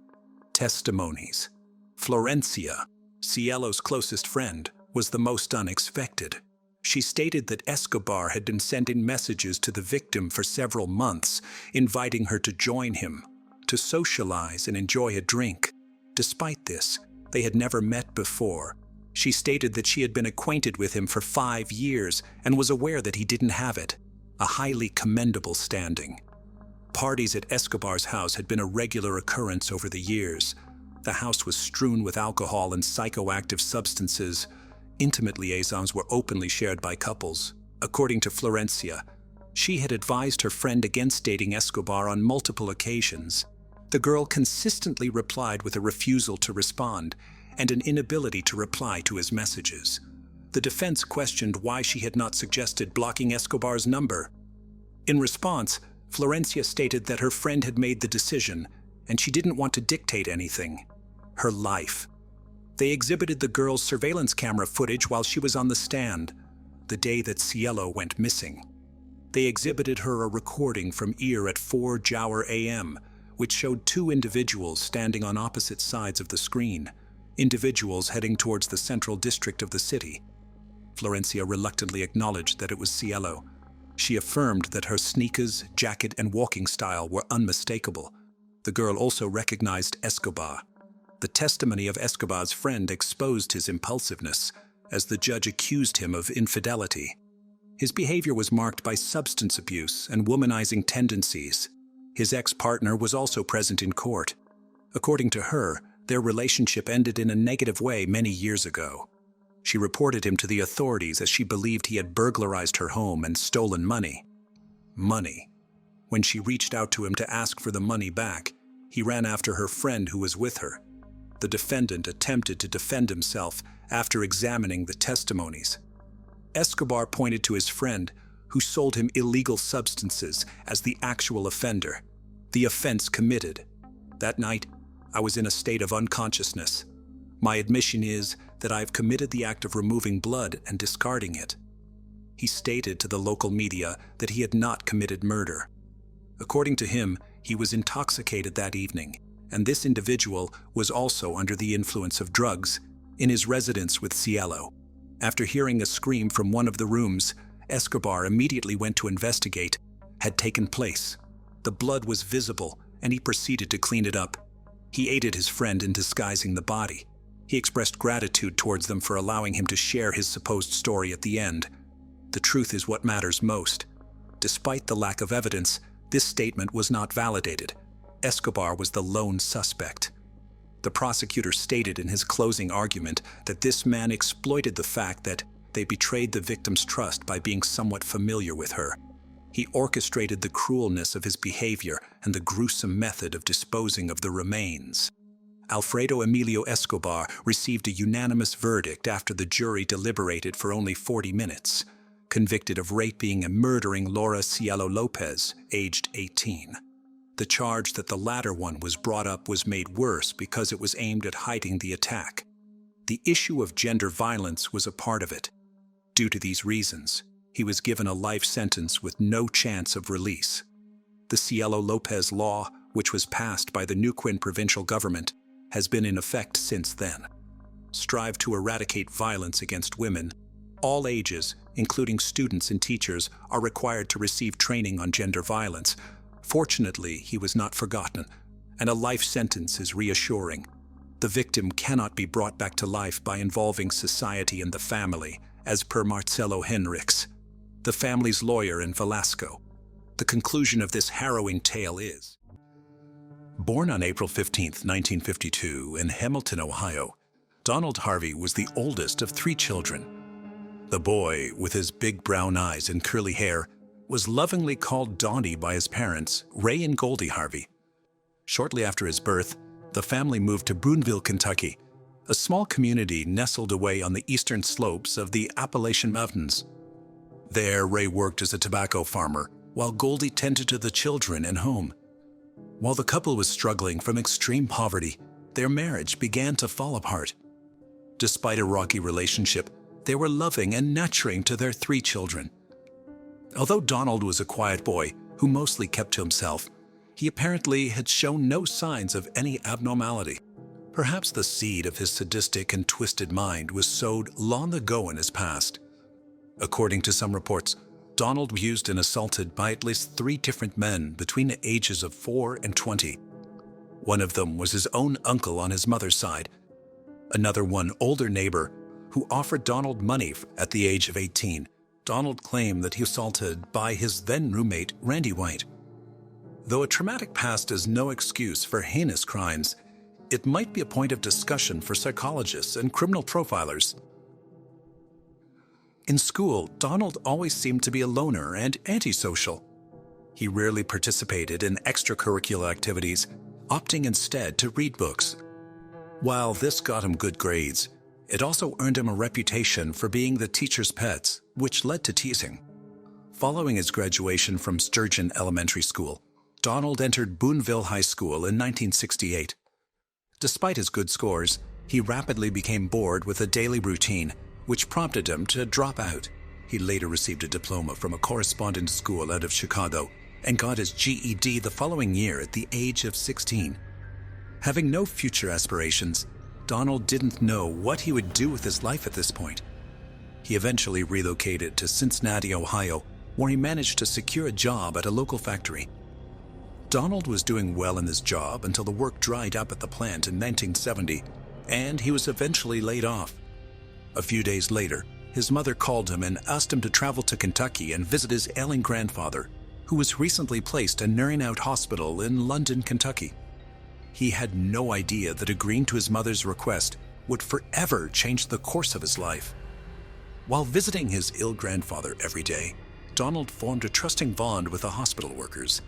Florencia, Cielo's closest friend, was the most unexpected. She stated that Escobar had been sending messages to the victim for several months, inviting her to join him, to socialize and enjoy a drink. Despite this, they had never met before. She stated that she had been acquainted with him for 5 years and was aware that he didn't have it, a highly commendable standing. Parties at Escobar's house had been a regular occurrence over the years. The house was strewn with alcohol and psychoactive substances. Intimate liaisons were openly shared by couples. According to Florencia, she had advised her friend against dating Escobar on multiple occasions. The girl consistently replied with a refusal to respond and an inability to reply to his messages. The defense questioned why she had not suggested blocking Escobar's number. In response, Florencia stated that her friend had made the decision and she didn't want to dictate anything. Her life. They exhibited the girl's surveillance camera footage while she was on the stand, the day that Cielo went missing. They exhibited her a recording from Ear at 4 a.m., which showed 2 individuals standing on opposite sides of the screen, individuals heading towards the central district of the city. Florencia reluctantly acknowledged that it was Cielo. She affirmed that her sneakers, jacket, and walking style were unmistakable. The girl also recognized Escobar. The testimony of Escobar's friend exposed his impulsiveness, as the judge accused him of infidelity. His behavior was marked by substance abuse and womanizing tendencies. His ex-partner was also present in court. According to her, their relationship ended in a negative way many years ago. She reported him to the authorities as she believed he had burglarized her home and stolen money. When she reached out to him to ask for the money back, he ran after her friend who was with her. The defendant attempted to defend himself after examining the testimonies. Escobar pointed to his friend, who sold him illegal substances, as the actual offender, the offense committed. That night, I was in a state of unconsciousness. My admission is that I've committed the act of removing blood and discarding it. He stated to the local media that he had not committed murder. According to him, he was intoxicated that evening, and this individual was also under the influence of drugs, in his residence with Cielo. After hearing a scream from one of the rooms, Escobar immediately went to investigate. Had taken place. The blood was visible, and he proceeded to clean it up. He aided his friend in disguising the body. He expressed gratitude towards them for allowing him to share his supposed story at the end. The truth is what matters most. Despite the lack of evidence, this statement was not validated. Escobar was the lone suspect. The prosecutor stated in his closing argument that this man exploited the fact that they betrayed the victim's trust by being somewhat familiar with her. He orchestrated the cruelness of his behavior and the gruesome method of disposing of the remains. Alfredo Emilio Escobar received a unanimous verdict after the jury deliberated for only 40 minutes, convicted of raping and murdering Laura Cielo Lopez, aged 18. The charge that the latter one was brought up was made worse because it was aimed at hiding the attack. The issue of gender violence was a part of it. Due to these reasons, he was given a life sentence with no chance of release. The Cielo Lopez law, which was passed by the Neuquén provincial government, has been in effect since then. Strive to eradicate violence against women. All ages, including students and teachers, are required to receive training on gender violence. Fortunately, he was not forgotten, and a life sentence is reassuring. The victim cannot be brought back to life by involving society and the family, as per Marcelo Henriques, the family's lawyer in Velasco. The conclusion of this harrowing tale is: born on April 15, 1952, in Hamilton, Ohio, Donald Harvey was the oldest of 3 children. The boy, with his big brown eyes and curly hair, was lovingly called Donnie by his parents, Ray and Goldie Harvey. Shortly after his birth, the family moved to Boonville, Kentucky, a small community nestled away on the eastern slopes of the Appalachian Mountains. There, Ray worked as a tobacco farmer, while Goldie tended to the children and home. While the couple was struggling from extreme poverty, their marriage began to fall apart. Despite a rocky relationship, they were loving and nurturing to their 3 children. Although Donald was a quiet boy who mostly kept to himself, he apparently had shown no signs of any abnormality. Perhaps the seed of his sadistic and twisted mind was sowed long ago in his past. According to some reports, Donald was abused and assaulted by at least 3 different men between the ages of 4 and 20. One of them was his own uncle on his mother's side. Another one, older neighbor, who offered Donald money at the age of 18. Donald claimed that he was assaulted by his then roommate, Randy White. Though a traumatic past is no excuse for heinous crimes, it might be a point of discussion for psychologists and criminal profilers. In school, Donald always seemed to be a loner and antisocial. He rarely participated in extracurricular activities, opting instead to read books. While this got him good grades, it also earned him a reputation for being the teacher's pet, which led to teasing. Following his graduation from Sturgeon Elementary School, Donald entered Boonville High School in 1968. Despite his good scores, he rapidly became bored with a daily routine, which prompted him to drop out. He later received a diploma from a correspondence school out of Chicago and got his GED the following year at the age of 16. Having no future aspirations, Donald didn't know what he would do with his life at this point. He eventually relocated to Cincinnati, Ohio, where he managed to secure a job at a local factory. Donald was doing well in his job until the work dried up at the plant in 1970, and he was eventually laid off. A few days later, his mother called him and asked him to travel to Kentucky and visit his ailing grandfather, who was recently placed in Nursing Out Hospital in London, Kentucky. He had no idea that agreeing to his mother's request would forever change the course of his life. While visiting his ill grandfather every day, Donald formed a trusting bond with the hospital workers.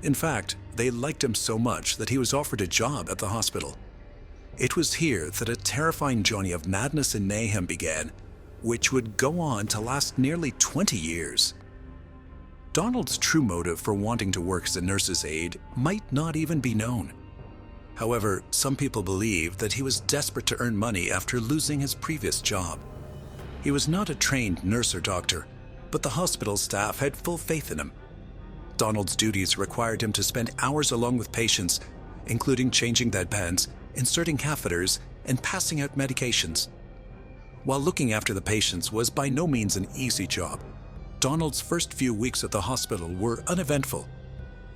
In fact, they liked him so much that he was offered a job at the hospital. It was here that a terrifying journey of madness and mayhem began, which would go on to last nearly 20 years. Donald's true motive for wanting to work as a nurse's aide might not even be known. However, some people believe that he was desperate to earn money after losing his previous job. He was not a trained nurse or doctor, but the hospital staff had full faith in him. Donald's duties required him to spend hours along with patients, including changing bedpans, inserting catheters, and passing out medications. While looking after the patients was by no means an easy job, Donald's first few weeks at the hospital were uneventful.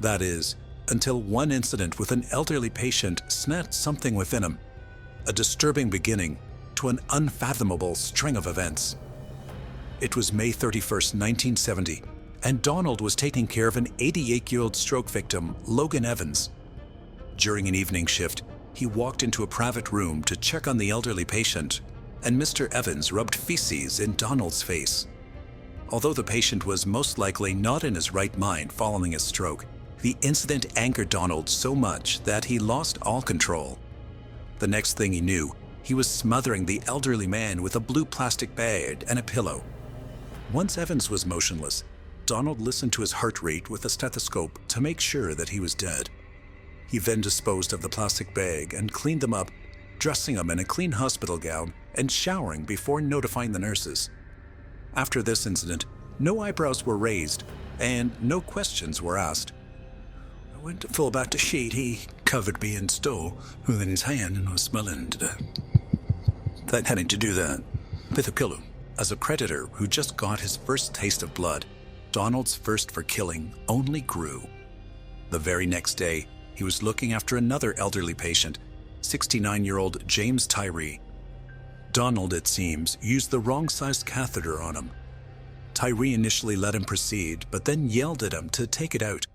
That is, until one incident with an elderly patient snapped something within him, a disturbing beginning to an unfathomable string of events. It was May 31, 1970, and Donald was taking care of an 88-year-old stroke victim, Logan Evans. During an evening shift, he walked into a private room to check on the elderly patient, and Mr. Evans rubbed feces in Donald's face. Although the patient was most likely not in his right mind following his stroke, the incident angered Donald so much that he lost all control. The next thing he knew, he was smothering the elderly man with a blue plastic bag and a pillow. Once Evans was motionless, Donald listened to his heart rate with a stethoscope to make sure that he was dead. He then disposed of the plastic bag and cleaned them up, dressing him in a clean hospital gown and showering before notifying the nurses. After this incident, no eyebrows were raised and no questions were asked. I went to fall back to sheet. He covered me in stool within his hand and was smelling to death. That having to do that with a pillow. As a predator who just got his first taste of blood, Donald's thirst for killing only grew. The very next day, he was looking after another elderly patient, 69-year-old James Tyree. Donald, it seems, used the wrong-sized catheter on him. Tyree initially let him proceed, but then yelled at him to take it out.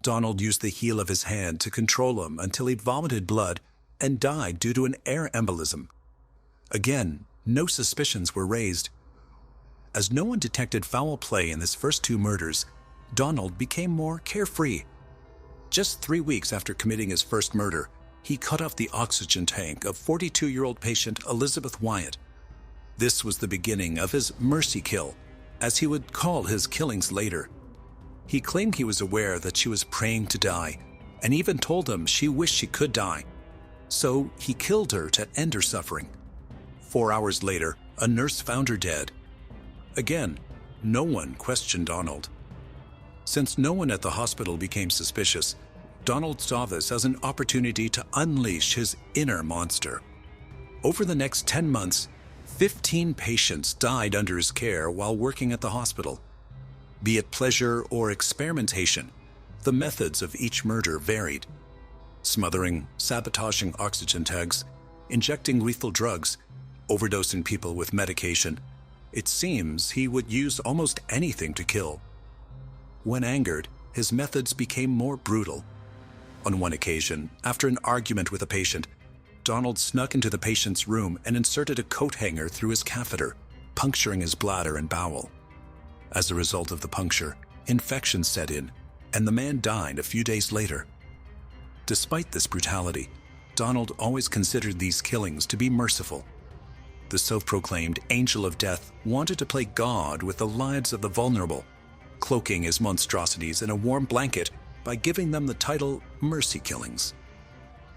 Donald used the heel of his hand to control him until he vomited blood and died due to an air embolism. Again, no suspicions were raised. As no one detected foul play in his first two murders, Donald became more carefree. Just 3 weeks after committing his first murder, he cut off the oxygen tank of 42-year-old patient Elizabeth Wyatt. This was the beginning of his mercy kill, as he would call his killings later. He claimed he was aware that she was praying to die, and even told him she wished she could die. So he killed her to end her suffering. 4 hours later, a nurse found her dead. Again, no one questioned Donald. Since no one at the hospital became suspicious, Donald saw this as an opportunity to unleash his inner monster. Over the next 10 months, 15 patients died under his care while working at the hospital. Be it pleasure or experimentation, the methods of each murder varied. Smothering, sabotaging oxygen tanks, injecting lethal drugs, overdosing people with medication. It seems he would use almost anything to kill. When angered, his methods became more brutal. On one occasion, after an argument with a patient, Donald snuck into the patient's room and inserted a coat hanger through his catheter, puncturing his bladder and bowel. As a result of the puncture, infection set in, and the man died a few days later. Despite this brutality, Donald always considered these killings to be merciful. The self-proclaimed angel of death wanted to play God with the lives of the vulnerable, cloaking his monstrosities in a warm blanket by giving them the title Mercy Killings.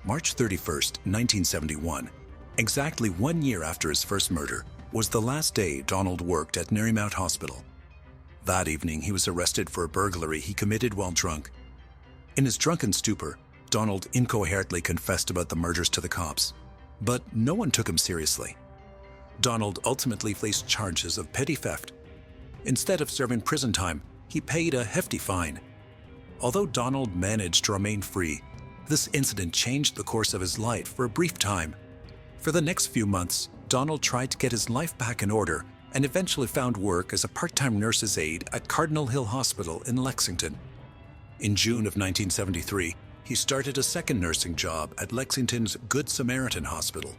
March 31st, 1971, exactly 1 year after his first murder, was the last day Donald worked at Nerymount Hospital. That evening, he was arrested for a burglary he committed while drunk. In his drunken stupor, Donald incoherently confessed about the murders to the cops, but no one took him seriously. Donald ultimately faced charges of petty theft. Instead of serving prison time, he paid a hefty fine. Although Donald managed to remain free, this incident changed the course of his life for a brief time. For the next few months, Donald tried to get his life back in order and eventually found work as a part-time nurse's aide at Cardinal Hill Hospital in Lexington. In June of 1973, he started a second nursing job at Lexington's Good Samaritan Hospital.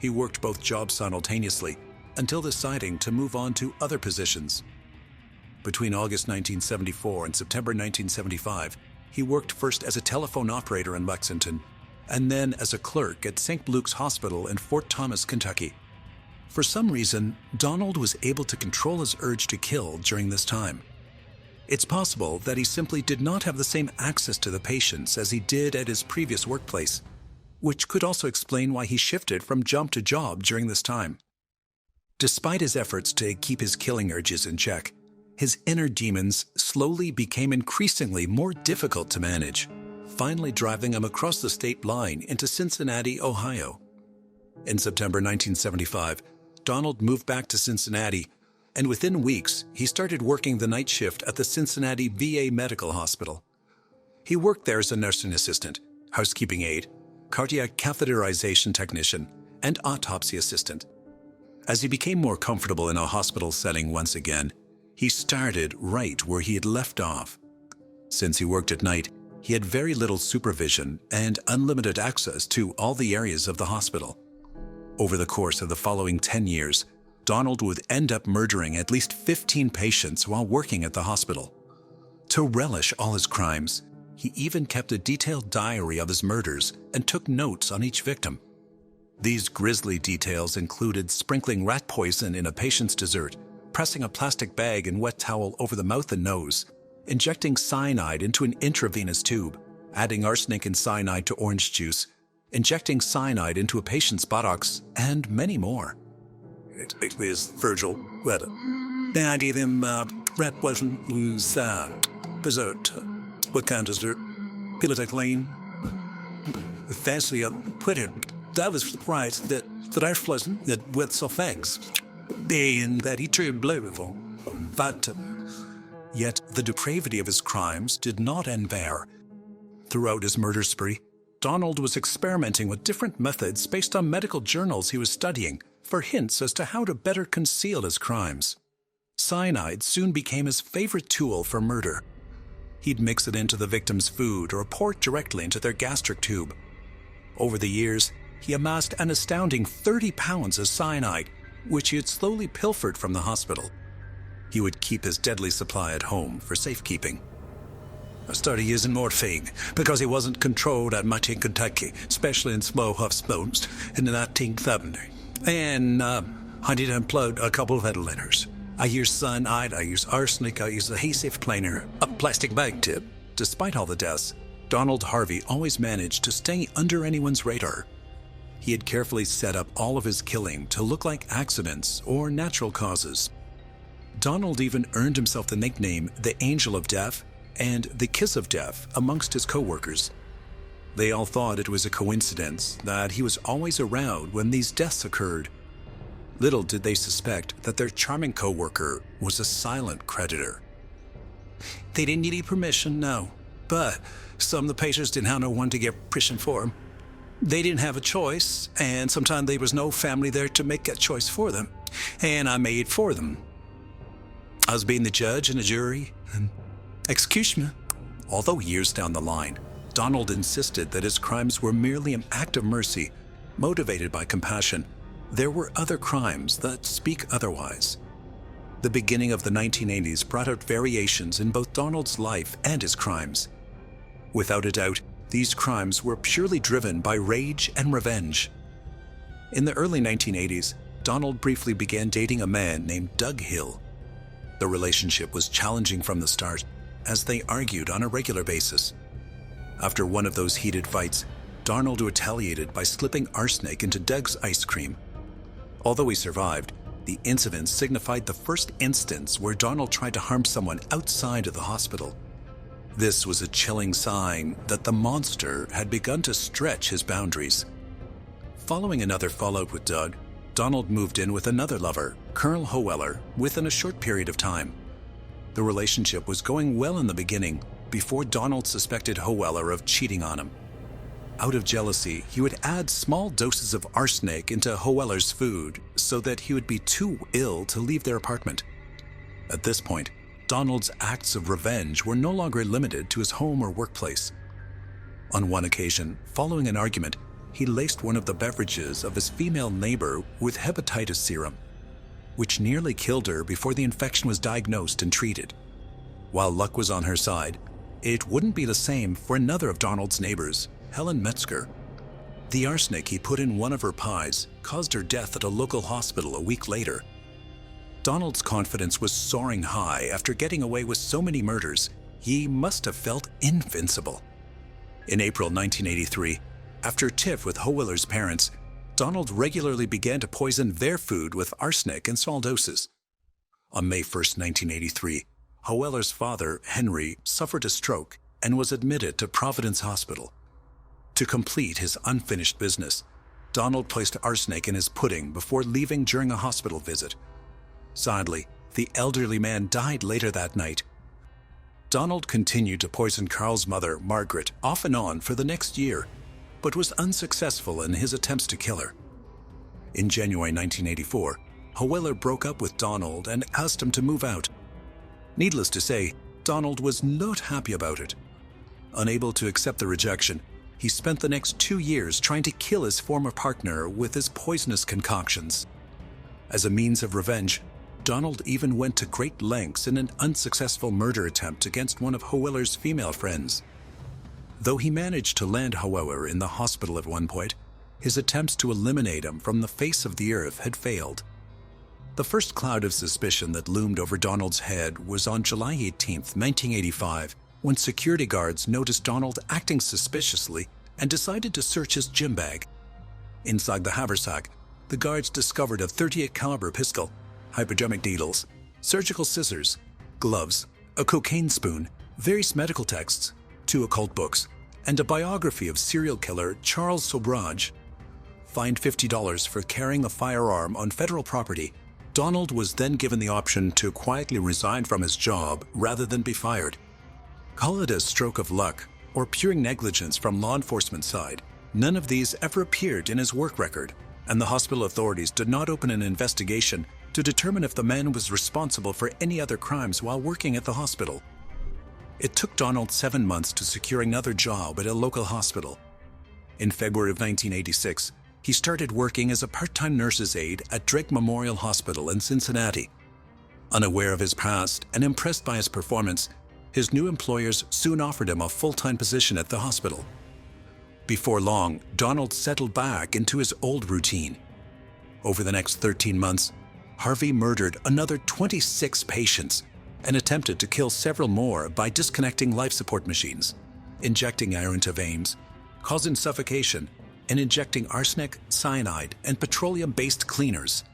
He worked both jobs simultaneously until deciding to move on to other positions. Between August 1974 and September 1975, he worked first as a telephone operator in Lexington and then as a clerk at St. Luke's Hospital in Fort Thomas, Kentucky. For some reason, Donald was able to control his urge to kill during this time. It's possible that he simply did not have the same access to the patients as he did at his previous workplace, which could also explain why he shifted from job to job during this time. Despite his efforts to keep his killing urges in check, his inner demons slowly became increasingly more difficult to manage, finally driving him across the state line into Cincinnati, Ohio. In September 1975, Donald moved back to Cincinnati, and within weeks, he started working the night shift at the Cincinnati VA Medical Hospital. He worked there as a nursing assistant, housekeeping aide, cardiac catheterization technician, and autopsy assistant. As he became more comfortable in a hospital setting once again, He started right where he had left off. Since he worked at night, he had very little supervision and unlimited access to all the areas of the hospital. Over the course of the following 10 years, Donald would end up murdering at least 15 patients while working at the hospital. To relish all his crimes, he even kept a detailed diary of his murders and took notes on each victim. These grisly details included sprinkling rat poison in a patient's dessert, pressing a plastic bag and wet towel over the mouth and nose, injecting cyanide into an intravenous tube, adding arsenic and cyanide to orange juice, injecting cyanide into a patient's buttocks, and many more. It is Virgil. Well, the idea of them rat poison was dessert. What kind of dessert? Pillow clean. Fancy put it. I was surprised that our pleasant that with so thanks. And that he turned beautiful. But yet the depravity of his crimes did not end there. Throughout his murder spree, Donald was experimenting with different methods based on medical journals he was studying for hints as to how to better conceal his crimes. Cyanide soon became his favorite tool for murder. He'd mix it into the victim's food or pour it directly into their gastric tube. Over the years, he amassed an astounding 30 pounds of cyanide, which he had slowly pilfered from the hospital. He would keep his deadly supply at home for safekeeping. I started using morphine because he wasn't controlled that much in Kentucky, especially in small huff spoons in the 1970s. And I did implode a couple of ventilators. I used cyanide, I used arsenic, I used adhesive cleaner, a plastic bag tip. Despite all the deaths, Donald Harvey always managed to stay under anyone's radar. He had carefully set up all of his killing to look like accidents or natural causes. Donald even earned himself the nickname the Angel of Death and the Kiss of Death amongst his co-workers. They all thought it was a coincidence that he was always around when these deaths occurred. Little did they suspect that their charming co-worker was a silent creditor. They didn't need any permission, no, but some of the patients didn't have no one to get permission for them. They didn't have a choice, and sometimes there was no family there to make that choice for them, and I made for them. I was being the judge and the jury and executioner. Although years down the line, Donald insisted that his crimes were merely an act of mercy, motivated by compassion. There were other crimes that speak otherwise. The beginning of the 1980s brought out variations in both Donald's life and his crimes. Without a doubt, these crimes were purely driven by rage and revenge. In the early 1980s, Donald briefly began dating a man named Doug Hill. The relationship was challenging from the start, as they argued on a regular basis. After one of those heated fights, Donald retaliated by slipping arsenic into Doug's ice cream. Although he survived, the incident signified the first instance where Donald tried to harm someone outside of the hospital. This was a chilling sign that the monster had begun to stretch his boundaries. Following another fallout with Doug, Donald moved in with another lover, Colonel Howeller, within a short period of time. The relationship was going well in the beginning, before Donald suspected Howeller of cheating on him. Out of jealousy, he would add small doses of arsenic into Hoeller's food so that he would be too ill to leave their apartment. At this point, Donald's acts of revenge were no longer limited to his home or workplace. On one occasion, following an argument, he laced one of the beverages of his female neighbor with hepatitis serum, which nearly killed her before the infection was diagnosed and treated. While luck was on her side, it wouldn't be the same for another of Donald's neighbors, Helen Metzger. The arsenic he put in one of her pies caused her death at a local hospital a week later. Donald's confidence was soaring high after getting away with so many murders. He must have felt invincible. In April 1983, after a tiff with Hoeller's parents, Donald regularly began to poison their food with arsenic in small doses. On May 1, 1983, Hoeller's father, Henry, suffered a stroke and was admitted to Providence Hospital. To complete his unfinished business, Donald placed arsenic in his pudding before leaving during a hospital visit. Sadly, the elderly man died later that night. Donald continued to poison Carl's mother, Margaret, off and on for the next year, but was unsuccessful in his attempts to kill her. In January 1984, Howeller broke up with Donald and asked him to move out. Needless to say, Donald was not happy about it. Unable to accept the rejection, he spent the next 2 years trying to kill his former partner with his poisonous concoctions. As a means of revenge, Donald even went to great lengths in an unsuccessful murder attempt against one of Hoeller's female friends. Though he managed to land Hoeller in the hospital at one point, his attempts to eliminate him from the face of the earth had failed. The first cloud of suspicion that loomed over Donald's head was on July 18, 1985, when security guards noticed Donald acting suspiciously and decided to search his gym bag. Inside the haversack, the guards discovered a .38 caliber pistol, hypodermic needles, surgical scissors, gloves, a cocaine spoon, various medical texts, 2 occult books, and a biography of serial killer Charles Sobrage. Fined $50 for carrying a firearm on federal property, Donald was then given the option to quietly resign from his job rather than be fired. Call it a stroke of luck or pure negligence from law enforcement side, none of these ever appeared in his work record, and the hospital authorities did not open an investigation to determine if the man was responsible for any other crimes while working at the hospital. It took Donald 7 months to secure another job at a local hospital. In February of 1986, he started working as a part-time nurse's aide at Drake Memorial Hospital in Cincinnati. Unaware of his past and impressed by his performance, his new employers soon offered him a full-time position at the hospital. Before long, Donald settled back into his old routine. Over the next 13 months, Harvey murdered another 26 patients and attempted to kill several more by disconnecting life support machines, injecting iron into veins, causing suffocation, and injecting arsenic, cyanide, and petroleum-based cleaners.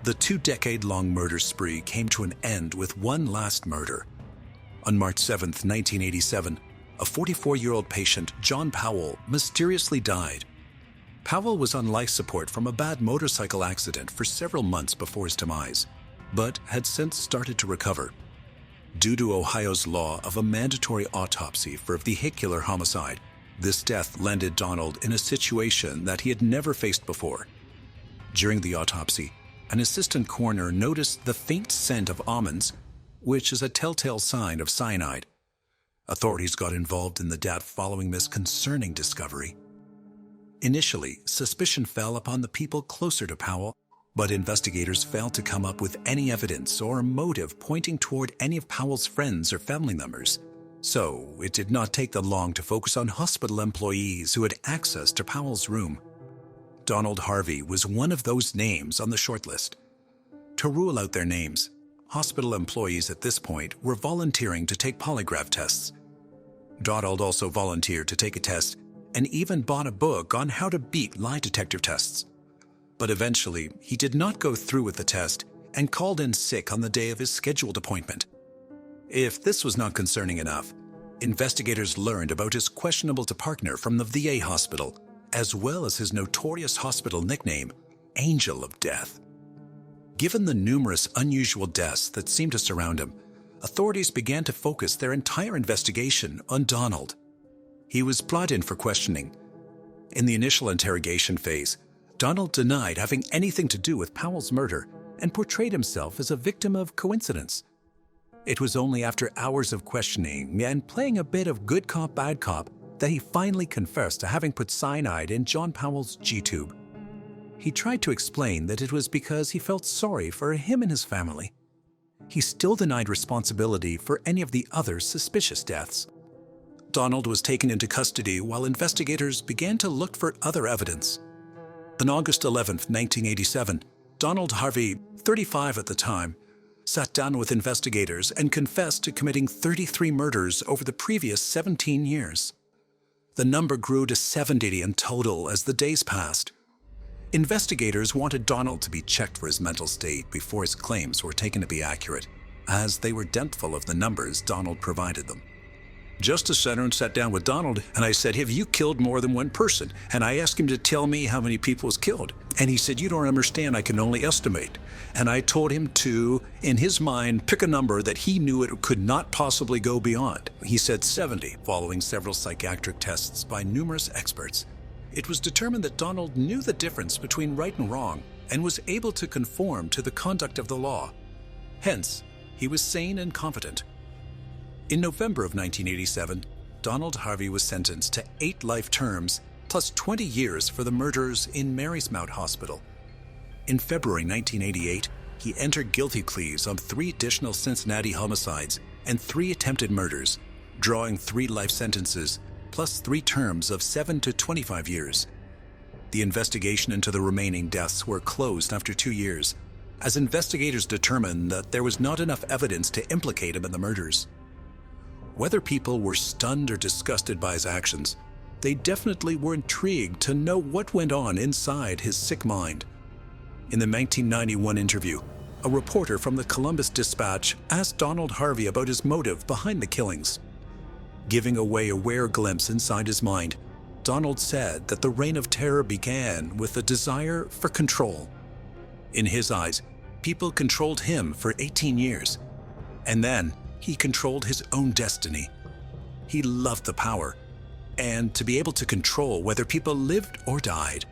The 2-decade-long murder spree came to an end with one last murder. On March 7, 1987, a 44-year-old patient, John Powell, mysteriously died. Powell was on life support from a bad motorcycle accident for several months before his demise, but had since started to recover. Due to Ohio's law of a mandatory autopsy for vehicular homicide, this death landed Donald in a situation that he had never faced before. During the autopsy, an assistant coroner noticed the faint scent of almonds, which is a telltale sign of cyanide. Authorities got involved in the death following this concerning discovery. Initially, suspicion fell upon the people closer to Powell, but investigators failed to come up with any evidence or motive pointing toward any of Powell's friends or family members. So, it did not take them long to focus on hospital employees who had access to Powell's room. Donald Harvey was one of those names on the shortlist. To rule out their names, hospital employees at this point were volunteering to take polygraph tests. Donald also volunteered to take a test and even bought a book on how to beat lie detector tests. But eventually, he did not go through with the test and called in sick on the day of his scheduled appointment. If this was not concerning enough, investigators learned about his questionable partner from the VA hospital, as well as his notorious hospital nickname, Angel of Death. Given the numerous unusual deaths that seemed to surround him, authorities began to focus their entire investigation on Donald. He was brought in for questioning. In the initial interrogation phase, Donald denied having anything to do with Powell's murder and portrayed himself as a victim of coincidence. It was only after hours of questioning and playing a bit of good cop, bad cop that he finally confessed to having put cyanide in John Powell's G-tube. He tried to explain that it was because he felt sorry for him and his family. He still denied responsibility for any of the other suspicious deaths. Donald was taken into custody while investigators began to look for other evidence. On August 11, 1987, Donald Harvey, 35 at the time, sat down with investigators and confessed to committing 33 murders over the previous 17 years. The number grew to 70 in total as the days passed. Investigators wanted Donald to be checked for his mental state before his claims were taken to be accurate, as they were doubtful of the numbers Donald provided them. Justice Center sat down with Donald, and I said, "Have you killed more than one person?" And I asked him to tell me how many people was killed. And he said, "You don't understand, I can only estimate." And I told him to, in his mind, pick a number that he knew it could not possibly go beyond. He said 70, following several psychiatric tests by numerous experts. It was determined that Donald knew the difference between right and wrong and was able to conform to the conduct of the law. Hence, he was sane and confident. In November of 1987, Donald Harvey was sentenced to 8 life terms plus 20 years for the murders in Marymount Hospital. In February 1988, he entered guilty pleas on 3 additional Cincinnati homicides and 3 attempted murders, drawing 3 life sentences plus 3 terms of 7 to 25 years. The investigation into the remaining deaths were closed after 2 years, as investigators determined that there was not enough evidence to implicate him in the murders. Whether people were stunned or disgusted by his actions, they definitely were intrigued to know what went on inside his sick mind. In the 1991 interview, a reporter from the Columbus Dispatch asked Donald Harvey about his motive behind the killings. Giving away a rare glimpse inside his mind, Donald said that the reign of terror began with a desire for control. In his eyes, people controlled him for 18 years, and then he controlled his own destiny. He loved the power, and to be able to control whether people lived or died.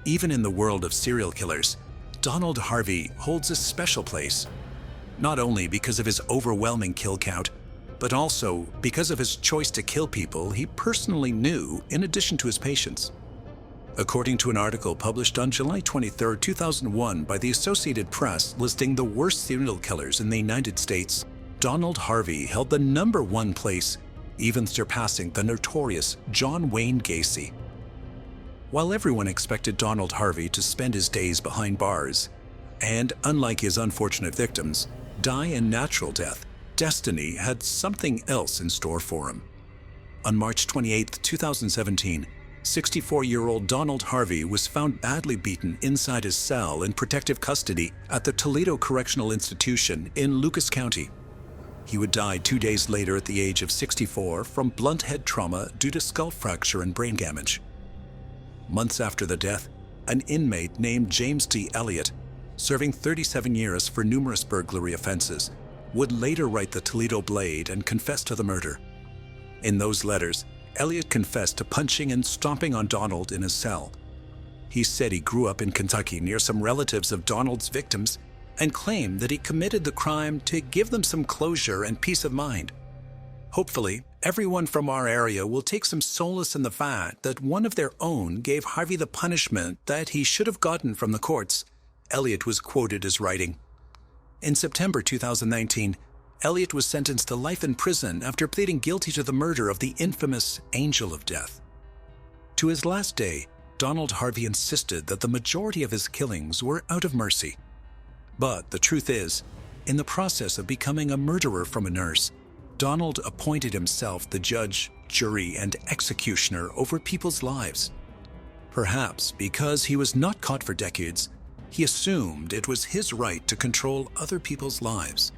Even in the world of serial killers, Donald Harvey holds a special place, not only because of his overwhelming kill count, but also because of his choice to kill people he personally knew in addition to his patients. According to an article published on July 23, 2001 by the Associated Press listing the worst serial killers in the United States, Donald Harvey held the #1 place, even surpassing the notorious John Wayne Gacy. While everyone expected Donald Harvey to spend his days behind bars, and unlike his unfortunate victims, die a natural death, destiny had something else in store for him. On March 28, 2017, 64-year-old Donald Harvey was found badly beaten inside his cell in protective custody at the Toledo Correctional Institution in Lucas County. He would die 2 days later at the age of 64 from blunt head trauma due to skull fracture and brain damage. Months after the death, an inmate named James D. Elliott, serving 37 years for numerous burglary offenses, would later write the Toledo Blade and confess to the murder. In those letters, Elliott confessed to punching and stomping on Donald in his cell. He said he grew up in Kentucky near some relatives of Donald's victims and claimed that he committed the crime to give them some closure and peace of mind. Hopefully, everyone from our area will take some solace in the fact that one of their own gave Harvey the punishment that he should have gotten from the courts, Elliott was quoted as writing. In September 2019, Elliott was sentenced to life in prison after pleading guilty to the murder of the infamous Angel of Death. To his last day, Donald Harvey insisted that the majority of his killings were out of mercy. But the truth is, in the process of becoming a murderer from a nurse, Donald appointed himself the judge, jury, and executioner over people's lives. Perhaps because he was not caught for decades, he assumed it was his right to control other people's lives.